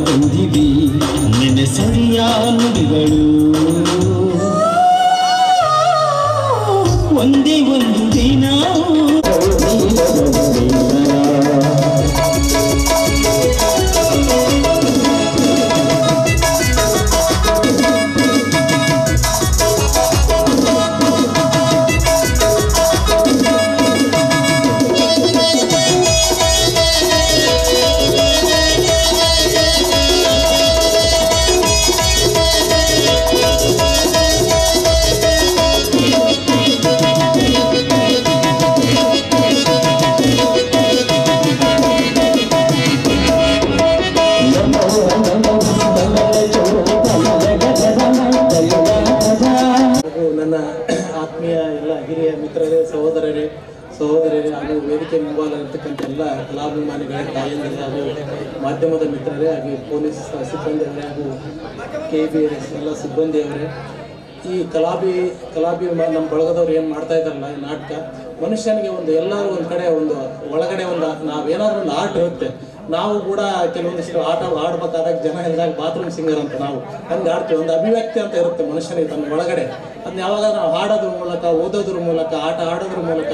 ತಂದಿವಿ ನೆನೆಸರಿಯ ನುಡಿಗಳು ಒಂದೇ ಒಂದು ದಿನ ಸಹೋದರರೇ ಹಾಗೂ ವೇದಿಕೆ ಮುಂಭಾಗದಲ್ಲಿರ್ತಕ್ಕಂಥ ಎಲ್ಲ ಕಲಾಭಿಮಾನಿಗಳೇ ತಾಯಂದಿರೇ ಹಾಗೂ ಮಾಧ್ಯಮದ ಮಿತ್ರರೇ ಹಾಗೂ ಪೊಲೀಸ್ ಸಿಬ್ಬಂದಿಯವರೇ ಹಾಗೂ KBRS ಎಲ್ಲ ಸಿಬ್ಬಂದಿಯವರೇ ಈ ಕಲಾಭಿ ನಮ್ಮ ಬಳಗದವ್ರು ಏನು ಮಾಡ್ತಾ ಇದ್ದಾರಲ್ಲ ಈ ನಾಟಕ ಮನುಷ್ಯನಿಗೆ ಒಂದು ಎಲ್ಲರೂ ಒಂದು ಕಡೆ ಒಂದು ಒಳಗಡೆ ಒಂದು ನಾವೇನಾದ್ರೂ ಒಂದು ಆರ್ಟ್ ಇರುತ್ತೆ ನಾವು ಕೂಡ ಕೆಲವೊಂದಿಷ್ಟು ಆಟ ಆಡ್ಬೇಕಾದಾಗ ಜನ ಹೇಳಿದಾಗ ಬಾತ್ರೂಮ್ ಸಿಂಗರ್ ಅಂತ ನಾವು ಹಂಗೆ ಆಡ್ತೀವಿ ಒಂದು ಅಭಿವ್ಯಕ್ತಿ ಅಂತ ಇರುತ್ತೆ ಮನುಷ್ಯನಿಗೆ ತನ್ನ ಒಳಗಡೆ ಅದನ್ನ ಯಾವಾಗ ನಾವು ಹಾಡೋದ್ರ ಮೂಲಕ ಓದೋದ್ರ ಮೂಲಕ ಆಟ ಆಡೋದ್ರ ಮೂಲಕ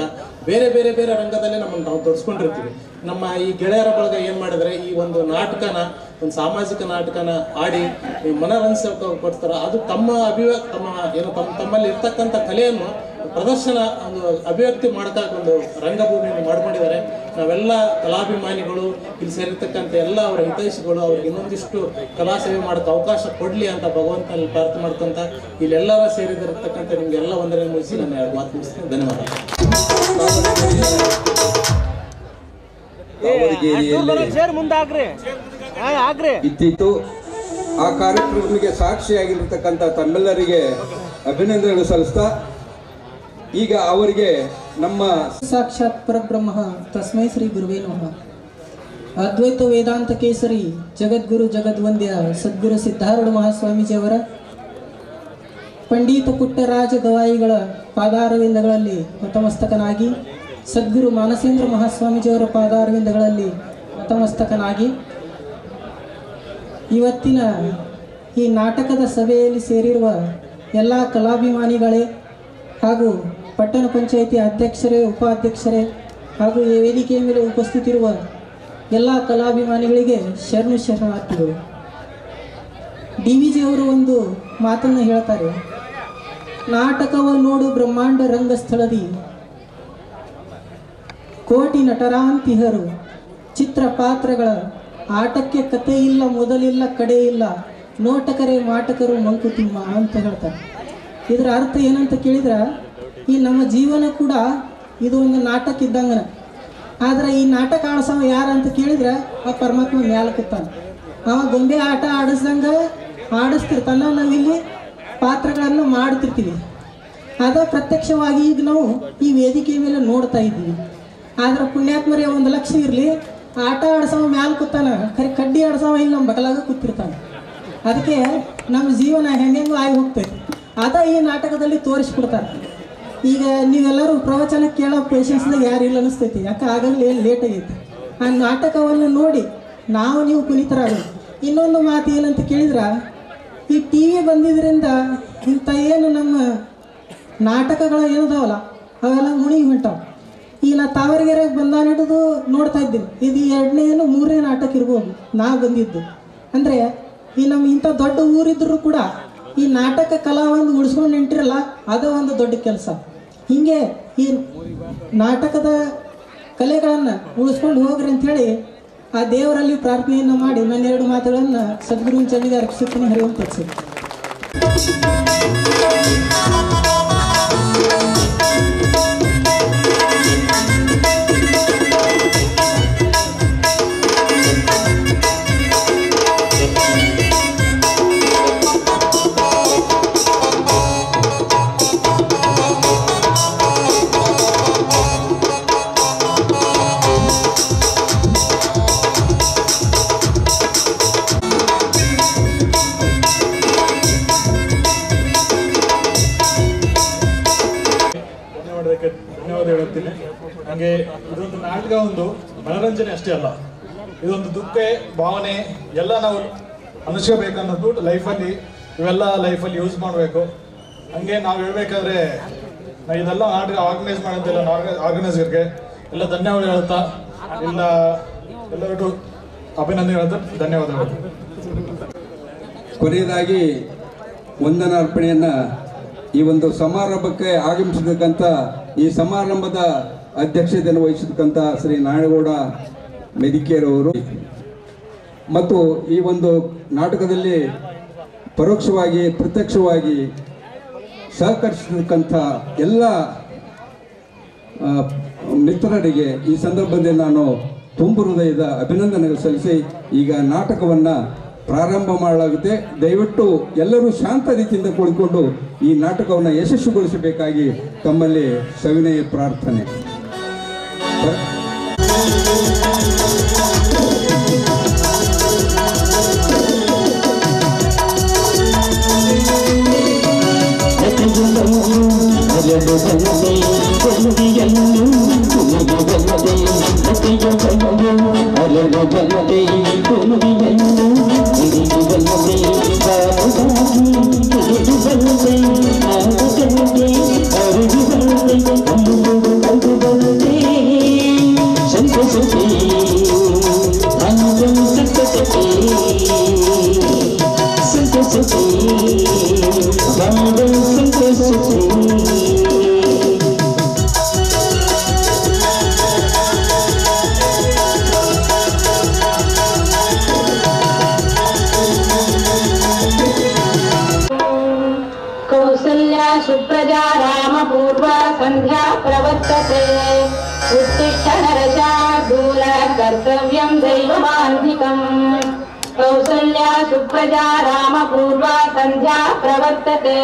ಬೇರೆ ಬೇರೆ ಬೇರೆ ರಂಗದಲ್ಲಿ ನಮ್ಮನ್ನು ನಾವು ತೊಡಸ್ಕೊಂಡಿರ್ತೀವಿ ನಮ್ಮ ಈ ಗೆಳೆಯರ ಬಳಗ ಏನು ಮಾಡಿದ್ರೆ ಈ ಒಂದು ನಾಟಕನ ಒಂದು ಸಾಮಾಜಿಕ ನಾಟಕನ ಆಡಿ ಮನರಂಜನೆ ಕೊಡ್ತಾರೆ ಅದು ತಮ್ಮ ತಮ್ಮಲ್ಲಿ ಇರ್ತಕ್ಕಂಥ ಕಲೆಯನ್ನು ಪ್ರದರ್ಶನ ಒಂದು ಅಭಿವ್ಯಕ್ತಿ ಮಾಡೋಕ್ಕಾಗಿ ಒಂದು ರಂಗಭೂಮಿಯನ್ನು ಮಾಡ್ಕೊಂಡಿದ್ದಾರೆ ನಾವೆಲ್ಲ ಕಲಾಭಿಮಾನಿಗಳು ಇಲ್ಲಿ ಸೇರಿರ್ತಕ್ಕಂಥ ಎಲ್ಲ ಅವರ ಹಿತೈಷಿಗಳು ಅವ್ರಿಗೆ ಇನ್ನೊಂದಿಷ್ಟು ಕಲಾ ಸೇವೆ ಮಾಡೋಕ್ಕೆ ಅವಕಾಶ ಕೊಡಲಿ ಅಂತ ಭಗವಂತನಲ್ಲಿ ಪ್ರಾರ್ಥನೆ ಮಾಡ್ಕೊಂತ ಇಲ್ಲೆಲ್ಲರ ಸೇರಿದಿರತಕ್ಕಂಥ ನಿಮಗೆಲ್ಲ ವಂದನೆ ಮುಗಿಸಿ ನಾನು ಎರಡು ಮಾತು ಮುಗಿಸ್ತೀನಿ ಧನ್ಯವಾದ ಇದ್ದಿತ್ತು ಆ ಕಾರ್ಯಕ್ರಮಕ್ಕೆ ಸಾಕ್ಷಿಯಾಗಿರ್ತಕ್ಕಂಥ ತಮ್ಮೆಲ್ಲರಿಗೆ ಅಭಿನಂದನೆಗಳು ಸಲ್ಲಿಸ್ತಾ ಈಗ ಅವರಿಗೆ ನಮ್ಮ ಸಾಕ್ಷಾತ್ ಪರಬ್ರಹ್ಮ ತಸ್ಮೈ ಶ್ರೀ ಗುರುವೇ ನಮಃ ಅದ್ವೈತ ವೇದಾಂತ ಕೇಸರಿ ಜಗದ್ಗುರು ಜಗದ್ವಂದ್ಯ ಸದ್ಗುರು ಸಿದ್ಧಾರೂಢ ಮಹಾಸ್ವಾಮೀಜಿಯವರ ಪಂಡಿತ ಪುಟ್ಟರಾಜ ಗವಾಯಿಗಳ ಪಾದಾರವಿಂದಗಳಲ್ಲಿ ನತಮಸ್ತಕನಾಗಿ ಸದ್ಗುರು ಮಾನಸೇಂದ್ರ ಮಹಾಸ್ವಾಮೀಜಿಯವರ ಪಾದಾರವಿಂದಗಳಲ್ಲಿ ನತಮಸ್ತಕನಾಗಿ ಇವತ್ತಿನ ಈ ನಾಟಕದ ಸಭೆಯಲ್ಲಿ ಸೇರಿರುವ ಎಲ್ಲ ಕಲಾಭಿಮಾನಿಗಳೇ ಹಾಗೂ ಪಟ್ಟಣ ಪಂಚಾಯಿತಿ ಅಧ್ಯಕ್ಷರೇ ಉಪಾಧ್ಯಕ್ಷರೇ ಹಾಗೂ ಈ ವೇದಿಕೆಯ ಮೇಲೆ ಉಪಸ್ಥಿತಿರುವ ಎಲ್ಲ ಕಲಾಭಿಮಾನಿಗಳಿಗೆ ಶರಣಾರ್ಥಿಗಳು. DVG ಅವರು ಒಂದು ಮಾತನ್ನು ಹೇಳ್ತಾರೆ, ನಾಟಕವ ನೋಡು ಬ್ರಹ್ಮಾಂಡ ರಂಗಸ್ಥಳದಿ ಕೋಟಿ ನಟರಾಂತಿಹರು ಚಿತ್ರ ಪಾತ್ರಗಳ ಆಟಕ್ಕೆ ಕತೆ ಇಲ್ಲ ಮೊದಲಿಲ್ಲ ಕಡೆ ಇಲ್ಲ ನೋಟಕರೇ ಮಾಟಕರು ಮಂಕುತಿಮ್ಮ ಅಂತ ಹೇಳ್ತಾರೆ. ಇದರ ಅರ್ಥ ಏನಂತ ಕೇಳಿದ್ರೆ ಈ ನಮ್ಮ ಜೀವನ ಕೂಡ ಇದು ಒಂದು ನಾಟಕ ಇದ್ದಂಗನ. ಆದರೆ ಈ ನಾಟಕ ಆಡಿಸವ ಯಾರು ಅಂತ ಕೇಳಿದ್ರೆ ಆ ಪರಮಾತ್ಮ ಮ್ಯಾಲೆ ಕೂತಾನೆ. ಅವ ಗೊಂಬೆ ಆಟ ಆಡಿಸ್ದಂಗೆ ಆಡಿಸ್ತಿರ್ತಾನ, ನಾವಿಲ್ಲಿ ಪಾತ್ರಗಳನ್ನು ಮಾಡ್ತಿರ್ತೀವಿ. ಅದ ಪ್ರತ್ಯಕ್ಷವಾಗಿ ಈಗ ನಾವು ಈ ವೇದಿಕೆ ಮೇಲೆ ನೋಡ್ತಾ ಇದ್ದೀವಿ. ಆದ್ರೆ ಪುಣ್ಯಾತ್ಮರೇ 1 ಲಕ್ಷ ಇರಲಿ, ಆಟ ಆಡ್ಸವ ಮ್ಯಾಲೆ ಕೂತಾನ, ಖರೆ ಕಡ್ಡಿ ಆಡ್ಸವ ಇಲ್ಲಿ ನಮ್ಮ ಬಗಲಾಗ ಕೂತಿರ್ತಾನೆ. ಅದಕ್ಕೆ ನಮ್ಮ ಜೀವನ ಹೆಂಗೆಂಗೂ ಆಗಿ ಹೋಗ್ತೈತಿ. ಅದ ಈ ನಾಟಕದಲ್ಲಿ ತೋರಿಸ್ಬಿಡ್ತಾರೆ. ಈಗ ನೀವೆಲ್ಲರೂ ಪ್ರವಚನ ಕೇಳೋ ಪೇಷನ್ಸ್ದಾಗ ಯಾರು ಇಲ್ಲ ಅನಿಸ್ತೈತಿ, ಯಾಕೆ ಆಗಾಗಲೇ ಲೇಟ್ ಆಗೈತಿ. ಆ ನಾಟಕವನ್ನು ನೋಡಿ ನೀವು ಪುನೀತರಾಗೋದು. ಇನ್ನೊಂದು ಮಾತು ಏನಂತ ಕೇಳಿದ್ರೆ, ಈ TV ಬಂದಿದ್ದರಿಂದ ಇಂಥ ಏನು ನಮ್ಮ ನಾಟಕಗಳು ಏನದಾವಲ್ಲ ಅವೆಲ್ಲ ಮುಣಿಗಿ ಹೊಂಟಾವ. ಈಗ ನಾ ತಾವರೆಗೆರೆಗೆ ಹಿಡಿದು ನೋಡ್ತಾ ಇದ್ದೀನಿ. ಇದು 2ನೇ 3ನೇ ನಾಟಕ ಇರ್ಬೋದು ನಾ ಬಂದಿದ್ದು. ಅಂದರೆ ಈ ನಮ್ಮ ಇಂಥ ದೊಡ್ಡ ಊರಿದ್ರೂ ಕೂಡ ಈ ನಾಟಕ ಕಲಾ ಒಂದು ಉಳಿಸ್ಕೊಂಡು ನಿಂಟಿರಲ್ಲ, ಅದು ಒಂದು ದೊಡ್ಡ ಕೆಲಸ. ಹೀಗೆ ಈ ನಾಟಕದ ಕಲೆಗಳನ್ನು ಉಳಿಸ್ಕೊಂಡು ಹೋಗ್ರಿ ಅಂಥೇಳಿ ಆ ದೇವರಲ್ಲಿ ಪ್ರಾರ್ಥನೆಯನ್ನು ಮಾಡಿ ನನ್ನ 2 ಮಾತುಗಳನ್ನು ಸದ್ಗುರು ಚಂದಿಗೆ ಅರ್ಪಿಸುತ್ತೀನಿ. ಹರಿವಂತ ತತ್ಸತ್. ಧನ್ಯವಾದ ಹೇಳುತ್ತೀನಿ. ಹಾಗೆ ಇದೊಂದು ನಾಟಕ ಒಂದು ಮನರಂಜನೆ ಅಷ್ಟೇ ಅಲ್ಲ, ಇದೊಂದು ದುಃಖ ಭಾವನೆ ಎಲ್ಲ ನಾವು ಅನಿಸ್ಕೋಬೇಕನ್ನೋದು ಲೈಫಲ್ಲಿ, ಇವೆಲ್ಲ ಲೈಫಲ್ಲಿ ಯೂಸ್ ಮಾಡಬೇಕು. ಹಂಗೆ ನಾವು ಹೇಳ್ಬೇಕಾದ್ರೆ ನಾವು ಇದೆಲ್ಲ ಆರ್ಗನೈಸ್ ಮಾಡೋಂತೆಲ್ಲ ಆರ್ಗನೈಸರ್ಗೆ ಎಲ್ಲ ಧನ್ಯವಾದ ಹೇಳ್ತಾ ಎಲ್ಲರಿಗೂ ಅಭಿನಂದನೆ ಹೇಳ್ತಾ ಧನ್ಯವಾದಗಳು. ಕೊನೆಯದಾಗಿ ವಂದನಾರ್ಪಣೆಯನ್ನು ಈ ಒಂದು ಸಮಾರಂಭಕ್ಕೆ ಆಗಮಿಸಿರ್ತಕ್ಕಂಥ ಈ ಸಮಾರಂಭದ ಅಧ್ಯಕ್ಷತೆಯನ್ನು ವಹಿಸಿರ್ತಕ್ಕಂಥ ಶ್ರೀ ನಾಡಗೌಡ ಮೆದಿಕೇರವರು ಮತ್ತು ಈ ಒಂದು ನಾಟಕದಲ್ಲಿ ಪರೋಕ್ಷವಾಗಿ ಪ್ರತ್ಯಕ್ಷವಾಗಿ ಸಹಕರಿಸಿರ್ತಕ್ಕಂಥ ಎಲ್ಲ ಮಿತ್ರರಿಗೆ ಈ ಸಂದರ್ಭದಲ್ಲಿ ನಾನು ತುಂಬ ಹೃದಯದ ಅಭಿನಂದನೆಗಳು ಸಲ್ಲಿಸಿ ಈಗ ನಾಟಕವನ್ನು ಪ್ರಾರಂಭ ಮಾಡಲಾಗುತ್ತೆ. ದಯವಿಟ್ಟು ಎಲ್ಲರೂ ಶಾಂತ ರೀತಿಯಿಂದ ಕುಳಿತುಕೊಂಡು ಈ ನಾಟಕವನ್ನು ಯಶಸ್ವಿಗೊಳಿಸಬೇಕಾಗಿ ತಮ್ಮಲ್ಲಿ ಸವಿನಯ ಪ್ರಾರ್ಥನೆ. सुप्रजा रामपूर्वा संध्या प्रवर्तते उत्तिष्ठ नरशार्दूल कर्तव्यं दैवमान्धिकम् कौसल्या सुप्रजा रामपूर्वा संध्या प्रवर्तते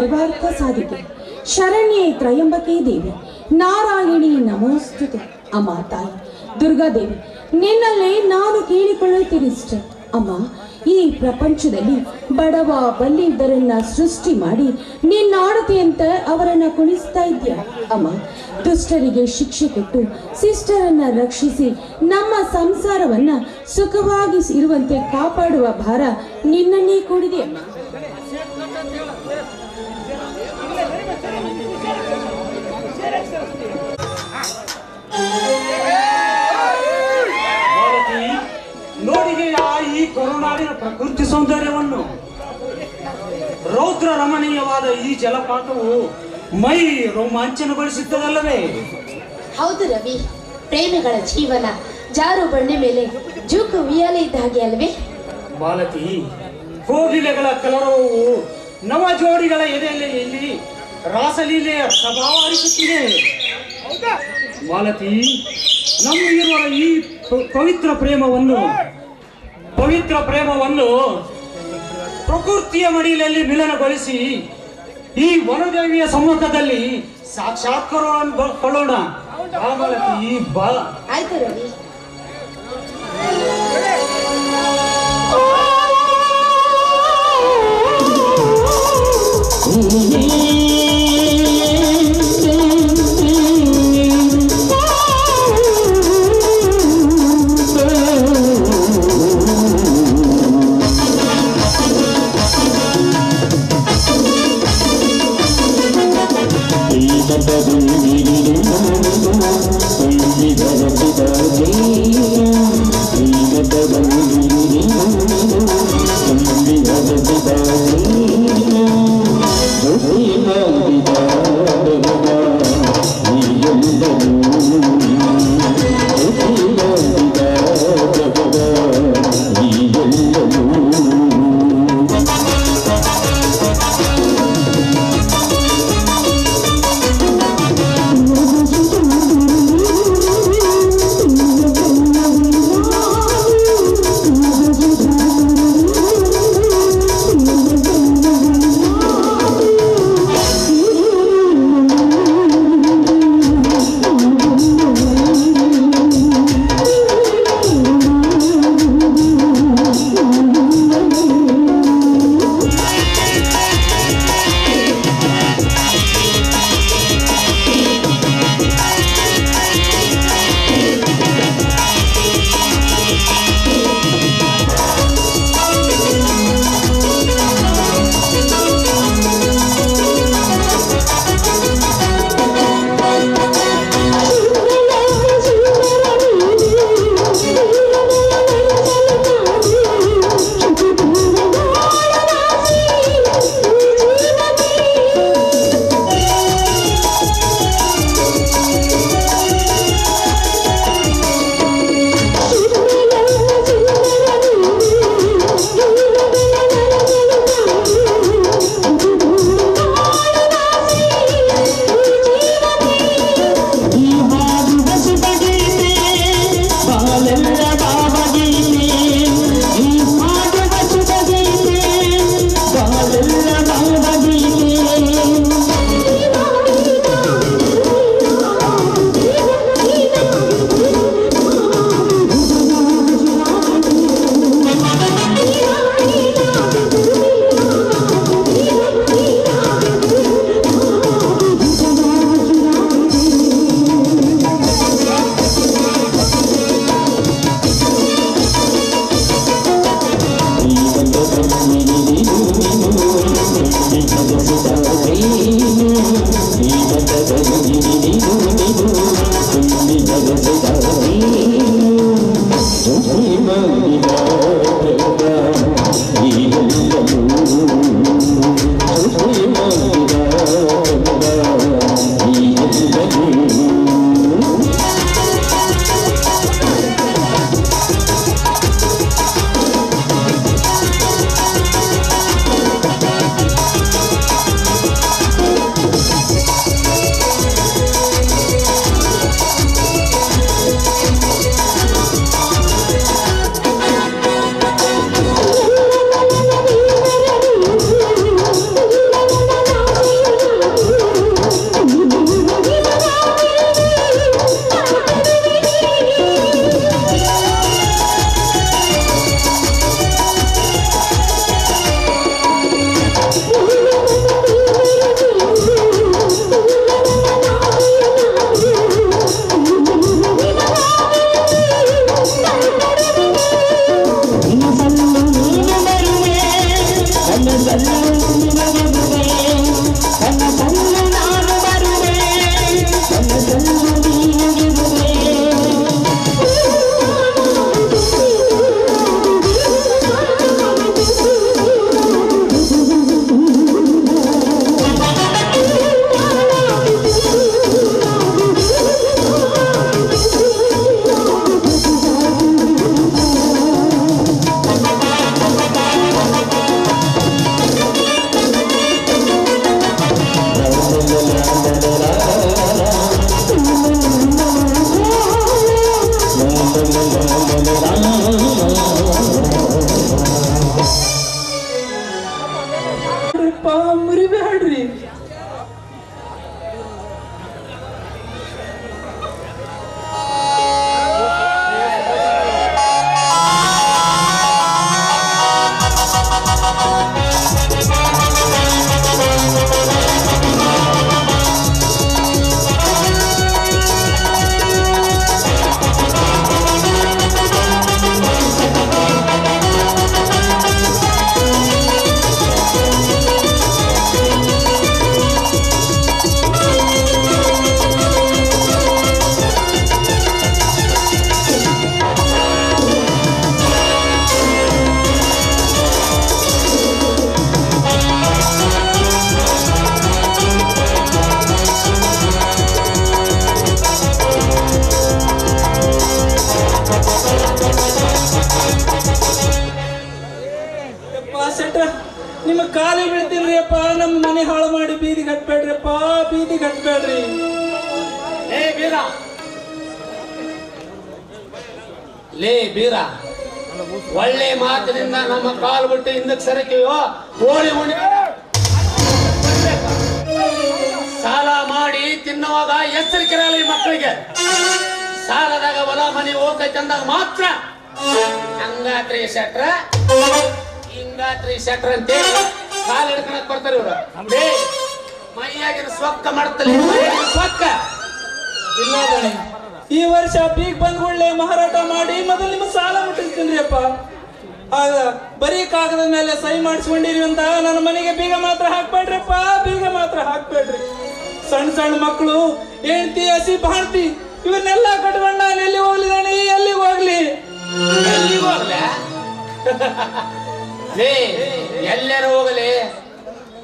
ಸರ್ವಾರ್ಥ ಸಾಧಿಕೆ ಶರಣ್ಯೇ ತ್ರಯಂಬಕೇ ದೇವಿ ನಾರಾಯಣಿ ನಮೋಸ್ತುತೆ. ಅಮ್ಮ ತಾಯಿ ದುರ್ಗಾದೇವಿ, ನಿನ್ನಲ್ಲೇ ನಾನು ಕೇಳಿಕೊಳ್ಳುತ್ತೀನಿಷ್ಟೆ. ಅಮ್ಮ, ಈ ಪ್ರಪಂಚದಲ್ಲಿ ಬಡವ ಬಲ್ಲಿದ್ದರನ್ನ ಸೃಷ್ಟಿ ಮಾಡಿ ನಿನ್ನಾಡತೆಯಂತೆ ಅವರನ್ನ ಕುಣಿಸ್ತಾ ಇದ್ಯಾ ಅಮ್ಮ. ದುಷ್ಟರಿಗೆ ಶಿಕ್ಷೆ ಕೊಟ್ಟು ಶಿಷ್ಟರನ್ನ ರಕ್ಷಿಸಿ ನಮ್ಮ ಸಂಸಾರವನ್ನ ಸುಖವಾಗಿ ಇರುವಂತೆ ಕಾಪಾಡುವ ಭಾರ ನಿನ್ನನ್ನೇ ಕೂಡಿದೆ ಅಮ್ಮ. ನೋಡಿದೆಯಾ ಈ ಕೊರೋನಾಡಿನ ಪ್ರಕೃತಿ ಸೌಂದರ್ಯವನ್ನು? ರೌದ್ರ ರಮಣೀಯವಾದ ಈ ಜಲಪಾತವು ಮೈ ರೋಮಾಂಚನಗೊಳಿಸುತ್ತದಲ್ಲವೇ? ಹೌದು ರವಿ, ಪ್ರೇಮಿಗಳ ಜೀವನ ಜಾರು ಬಂಡೆ ಮೇಲೆ ಜೂಕು ಉಯ್ಯಾಲೆ ಇದ್ದ ಹಾಗೆ ಅಲ್ವೇ? ಬಾಲಕಿ, ಕೋಗಿಲೆಗಳ ಕಲರವವು ನವ ಜೋಡಿಗಳ ಎದೆಯಲ್ಲಿ ರಾಸಲೀಲೆಯ ಪ್ರಭಾವ ಹರಿಸುತ್ತಿದೆ. ಬಾಲಕಿ, ನಮ್ಮಿರುವ ಈ ಪವಿತ್ರ ಪ್ರೇಮವನ್ನು ಪ್ರಕೃತಿಯ ಮಡಿಲಲ್ಲಿ ಮಿಲನಗೊಳಿಸಿ ಈ ವನದೇವಿಯ ಸಮ್ಮುಖದಲ್ಲಿ ಸಾಕ್ಷಾತ್ಕಾರಗೊಳ್ಳೋಣ. ಬಾಲಕಿ ಬಾ. ಆಯ್ತು ರವಿ. ನೋಡ್ರಿಯಪ್ಪ, ನಮ್ಮ ಮನೆ ಹಾಳು ಮಾಡಿ ಬೀದಿ ಕಟ್ಬೇಡ್ರಿಪ್ಪ, ಬೀದಿ ಕಟ್ಬೇಡ್ರಿ. ಲೇ ಬೀರ, ಒಳ್ಳೆ ಮಾತಿನಿಂದ ನಮ್ಮ ಕಾಲು ಬಿಟ್ಟು ಹಿಂದಕ್ಕೆ ಸರಕಿಯೋ ಹೋಳಿ ಉಣಿ ಸಾಲ ಮಾಡಿ ತಿನ್ನುವಾಗ ಎಚ್ಚರಿಕೆರಲ್ಲ ಈ ಮಕ್ಕಳಿಗೆ. ಸಾಲದಾಗ ಹೊಲ ಮನೆ ಹೋಗೈತೆ ಅಂದಾಗ ಮಾತ್ರ ಹಂಗಾತ್ರಿ ಶೆಟ್ರ ಹಿಂಗಾತ್ರಿ ಶೆಟ್ರ ಅಂತೇಳಿ ಕಾಲು ಹಿಡ್ಕೊಳಕ್ ಬರ್ತಾರೆ ಇವ್ರು. ಮೈಯಾಗಿನ ಸ್ವಕ್ಕ ಮಾಡ್ತಲ್ಲ, ಸ್ವಕ್ಕ ಇಲ್ಲ ದಣಿ, ಈ ವರ್ಷ ಬೀಗ ಬಂದ್ಗುಳ್ಳೆ ಮಾರಾಟ ಮಾಡಿ ಮೊದಲು ನಿಮ್ಮ ಸಾಲ ಮುಟ್ಟಿಸ್ತೀನಿ ಅಪ್ಪ. ಆಗ ಬರೀ ಕಾಗದ ಮೇಲೆ ಸಹಿ ಮಾಡಿಸ್ಕೊಂಡಿರಿ ಅಂತ ನನ್ನ ಮನೆಗೆ ಬೀಗ ಮಾತ್ರ ಹಾಕ್ಬೇಡ್ರಿಪ್ಪ, ಬೀಗ ಮಾತ್ರ ಹಾಕ್ಬೇಡ್ರಿ. ಸಣ್ಣ ಸಣ್ಣ ಮಕ್ಕಳು, ಹೆಂಡತಿ, ಹಸಿ ಬಾಣ್ತಿ ಇವನ್ನೆಲ್ಲ ಕಟ್ಕೊಂಡ ನಾನು ಎಲ್ಲಿ ಹೋಗ್ಲಿ ದಣಿ, ಎಲ್ಲಿಗೆ ಹೋಗ್ಲಿ? ಎಲ್ಲಿಗೆ ಹೋಗ್ಲ? ಲೇ ಎಲ್ಲಾರ ಹೋಗಲಿ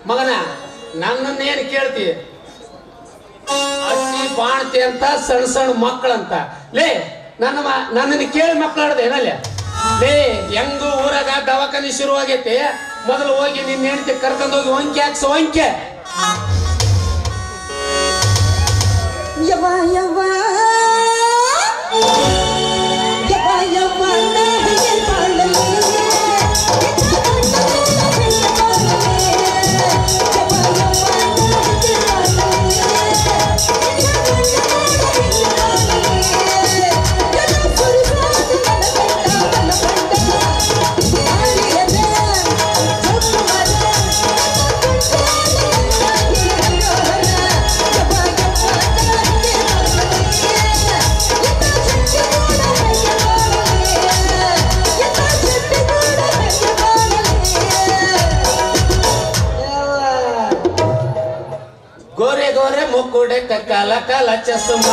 ಮಗನ, ನನ್ನನ್ನೇನು ಕೇಳ್ತಿ? ಹಸಿ ಬಾಣ್ತಿ ಅಂತ ಸಣ್ಣ ಸಣ್ಣ ಮಕ್ಕಳಂತ. ಲೇ ನನ್ನನ್ನು ಕೇಳಿ ಮಕ್ಕಳಾಡ್ದೆ ಏನಲ್ಲೇ? ಲೇ ಹೆಂಗು ಊರಾಗ ದವಾಖಾನೆ ಶುರುವಾಗೈತಿ, ಮೊದಲು ಹೋಗಿ ನಿನ್ನ ಹೆಂಡತಿ ಕರ್ಕೊಂಡು ಹೋಗಿ ಒಂಕೆ ಹಾಕ್ಸೋ, ಒಂಕೆ. ಗೋರೆ ಗೋರೆ ಮುಕ್ಕುಡೆ ಕಲ ಕಲ ಚಸ್ಮ,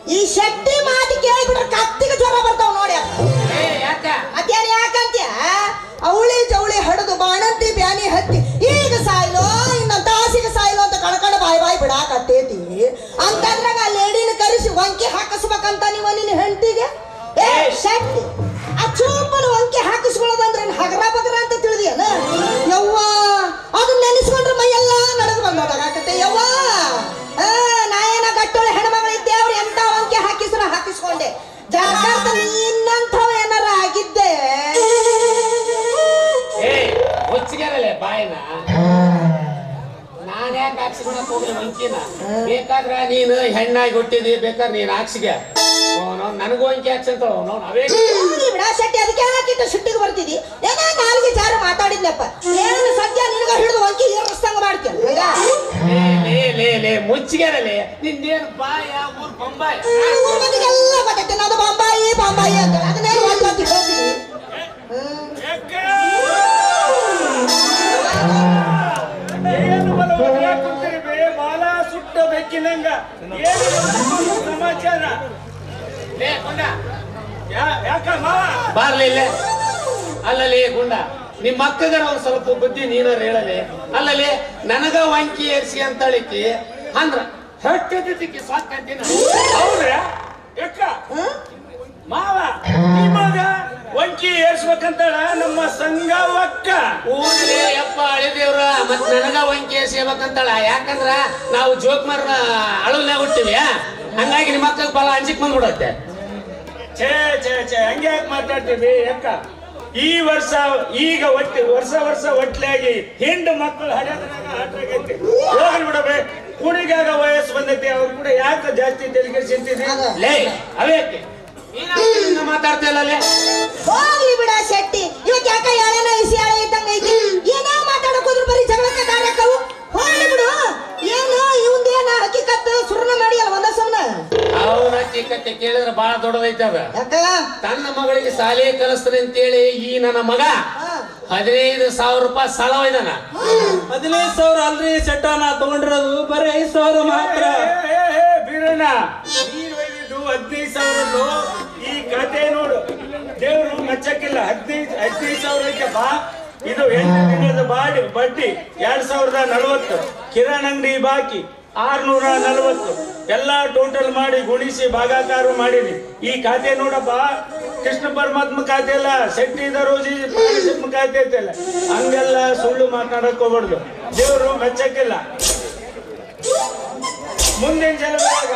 ಈ ಶೆಟ್ಟಿ ಮಾತಿ ಕೇಳಿಬಿಟ್ರೆ ಕತ್ತಿಗೆ ಜ್ವರ ಬರ್ತಾವ ನೋಡಿ. ಮತ್ತೇನ್ ಯಾಕಂತ್ಯ? ಅವಳಿ ಜವಳಿ ಹಡದು ಬಾಣಂತಿ ಬ್ಯಾನಿ ಹತ್ತಿ ಈಗ ಸಾಯ್ಲೋ ಇನ್ನೊಂದು ತಾಸಿಗೆ ಸಾಯ್ಲೋ ಅಂತ ಕಣಕಣ ಬಾಯಿ ಬಾಯಿ ಬಿಡಾಕತ್ತೇತಿ ಅಂತಂದ್ರಾಗ ಆ ಲೇಡಿನ ಕರೆಸಿ ವಂಕಿ ಹಾಕಿಸ್ಬೇಕಂತ ನೀವು ನಿನ್ನ ಹೆಂಡತಿಗೆ? ಏ ಶೆಟ್ಟಿ, ಆ ಚೂಪನ ವಂಕಿ ಹಾಕಿಸ್ಕೊಳ್ಳೋದಂದ್ರೆ ಹಗರ ಬಗರ ಅಂತ ತಿಳಿದಿಯನ? ಯವ್ವ ಅದನ್ನ ನೆನೆಸ್ಕೊಂಡ್ರೆ ಮೈಯೆಲ್ಲ ನಡಗ ಬಂದಾಗತ್ತೆ. ಯವ್ವ ನಾ ಏನ ಗಟ್ಟೋಳೆ ಹೆಣ್ಮಗಳಿದ್ದೆ, ಅವ್ರು ಎಂತ ವಂಕಿ ಹಾಕಿಸ್ರ ಹಾಕಿಸ್ಕೊಂಡೆ. ಜಾಗ್ರತ ನಿನ್ನಂಥವ್ ಏನಾರ ಆಗಿದ್ದೆ? ಹೊಚ್ಚಿಗೆರಲೆ ಬಾಯಿನ ನಾನು ಯಾಕೆ ಹಾಕ್ಸಿಕೊಳಕ್ ಹೋಗ್ಲಿ ವಂಕಿನ? ಬೇಕಾದ್ರ ನೀನು ಹೆಣ್ಣಾಗಿ ಹುಟ್ಟಿದಿ, ಬೇಕಾದ್ರೆ ನೀನ್ ಹಾಕ್ಸಿಗೆ ನನಗೂ ವಂಕಿ ಹಾಕ್ಸಂತ ಅವೇ ಬಿಡ ಶೆಟ್ಟಿ. ಅದಕ್ಕೆ ಹಾಕಿಟ್ಟು ಸಿಟ್ಟಿಗೆ ಬರ್ತಿದಿ ಏನೋ ನಾಲ್ಗೆ ಜಾರು ಮಾತಾಡಿದ್ನಪ್ಪ. ಏನು ಸದ್ಯ ನಿನಗ ಹಿಡಿದು ವಂಕಿ ಏರ್ಸ್ತಂಗ ಮಾಡ್ತೀನಿ. ಲೇ ಮುಚ್ಚಿಗೆರಲೆ ನಿಂದೇನು ಬಾಯ ಊರ್ ಬೊಂಬಾಯಿ? ಊರ್ ಮಂದಿಗೆಲ್ಲ ಗೊತ್ತೈತೆ ನಾನು ಬಾಂಬಾಯಿ ಬಾಂಬಾಯಿ ಅಂತ. ಅದನ್ನೇ ಮಾತಾಡ್ತಿ ಹೋಗ್ತೀನಿ. ಮಾಲ ಸುಟ್ಟ ಬೆಕ್ಕಿನಂಗ ಸಮಾಚಾರ ಬಾರ್ಲಿ ಇಲ್ಲೇ. ಅಲ್ಲಲ್ಲಿ ಗುಂಡ, ನಿಮ್ಮ ಅಕ್ಕಗರ ಒಂದ್ ಸ್ವಲ್ಪ ಬುದ್ಧಿ ನೀನಾರ ಹೇಳಲಿ. ಅಲ್ಲಲ್ಲಿ ನನಗ ವಂಕಿ ಏರ್ಸಿ ಅಂತ ಹೇಳಿಕಿ ಅಂದ್ರ ಹೊಟ್ಟೆದಿಕ್ಕಿ ಸಾಕಂತೀನಿ. ಹೌದ್ರ ಯಾಕ ಮಾವ ನಿಮಗ ವಂಕಿ ಏರ್ಸ್ಬೇಕಂತಾಳ ನಮ್ಮ ಸಂಘವಕ್ಕ ಊರ್ಲಿ ಯಪ್ಪ ಅಳಿದೇವ್ರ. ಮತ್ ನನಗ ವಂಕಿ ಏರ್ಸ್ಬೇಕಂತಾಳ. ಯಾಕಂದ್ರ ನಾವು ಜೋಕ್ಮಾರ್ನ ಅಳಲ್ನಾಗ ಹುಟ್ಟಿವಿ, ಹಂಗಾಗಿ ನಿಮ್ಮ ಅಕ್ಕಗ ಬಹಳ ಅಂಜಿಕ್ ಬಂದ್ಬಿಡತ್ತೆ. ಛೇ ಛೇ ಛೇ ಹಂಗೆ ಯಾಕೆ ಮಾತಾಡ್ತೀವಿ ಯಾಕ? ಈ ವರ್ಷ ಈಗ ವರ್ಷ ಒಟ್ಲಾಗಿ ಹೆಣ್ಣು ಮಕ್ಕಳು ಹರಿಯೋದ್ರಾಗ ಆಟಾಗೈತಿ. ಹೋಗ್ಲಿ ಬಿಡಬೇ, ಹುಡುಗಾಗ ವಯಸ್ಸು ಬಂದೈತಿ, ಅವ್ರು ಕೂಡ ಯಾಕೆ ಜಾಸ್ತಿ ತೆರಿಗೆ ಸಿಂತಿದ್ರಿ? ಲೇ ಅವೇಕೆ ಮಾತಾಡ್ತಿಲ್ಲ? ಹೋಗ್ಲಿ ಬಿಡ ಶೆಟ್ಟಿ, ಇವತ್ತು ಯಾಕ ಯಾಳೇನ ಇಸಿ ಯಾಳೆ ಇದ್ದಂಗ ಐತಿ. ಏನೋ ಮಾತಾಡಕ್ ಹೋದ್ರು ಬರೀ ಜಗಳಕ್ಕೆ ದಾರಕ್ಕವು. ಹೋಗ್ಲಿ ಬಿಡು, ಏನು ಇವಂದೇನ ಹಕ್ಕಿಕತ್ತು ಸುರ್ಣ ಮಾಡಿ ಅಲ್ಲ ಒಂದ ಸಮನ. ಅವನ ಹಕ್ಕಿಕತ್ತೆ ಕೇಳಿದ್ರೆ ಬಹಳ ದೊಡ್ಡದೈತೆ ಅದ. ತನ್ನ ಮಗಳಿಗೆ ಶಾಲೆ ಕಲಿಸ್ತಾನೆ ಅಂತೇಳಿ ಈ ನನ್ನ ಮಗ 15,000 ರೂಪಾಯಿ ಸಾಲ ಒಯ್ದಾನ. 15,000 ಅಲ್ರಿ ಸೆಟ್ಟಾನ ತಗೊಂಡಿರೋದು, ಬರೀ 5,000 ಮಾತ್ರ. ಬೀರಣ್ಣ, ನೀನ್ ಒಯ್ದಿದ್ದು 15,000. ಈಗ ಖಾತೆ ನೋಡು, ದೇವ್ರು ಮೆಚ್ಚಕ್ಕಿಲ್ಲ. 15,000 ಐತಪ್ಪ. ಇದು 8 ತಿಂಗಳದ ಬಡ್ಡಿ 2040. ಕಿರಾಣ ಅಂಗಡಿ ಬಾಕಿ 640. ಎಲ್ಲ ಟೋಟಲ್ ಮಾಡಿ ಗುಣಿಸಿ ಭಾಗಾಕಾರ ಮಾಡೀನಿ. ಈ ಖಾತೆ ನೋಡಪ್ಪ, ಕೃಷ್ಣ ಪರಮಾತ್ಮ ಖಾತೆ ಇಲ್ಲ, ಶೆಟ್ಟಿ ದರೋಜಿ ಖಾತೆ ಐತಲ್ಲ. ಹಂಗೆಲ್ಲ ಸುಳ್ಳು ಮಾತನಾಡಕ್ ಹೋಗ್ಬಾರ್ದು, ದೇವ್ರು ಮೆಚ್ಚಕ್ಕಿಲ್ಲ. ಮುಂದಿನ ಜನ್ಮದಾಗ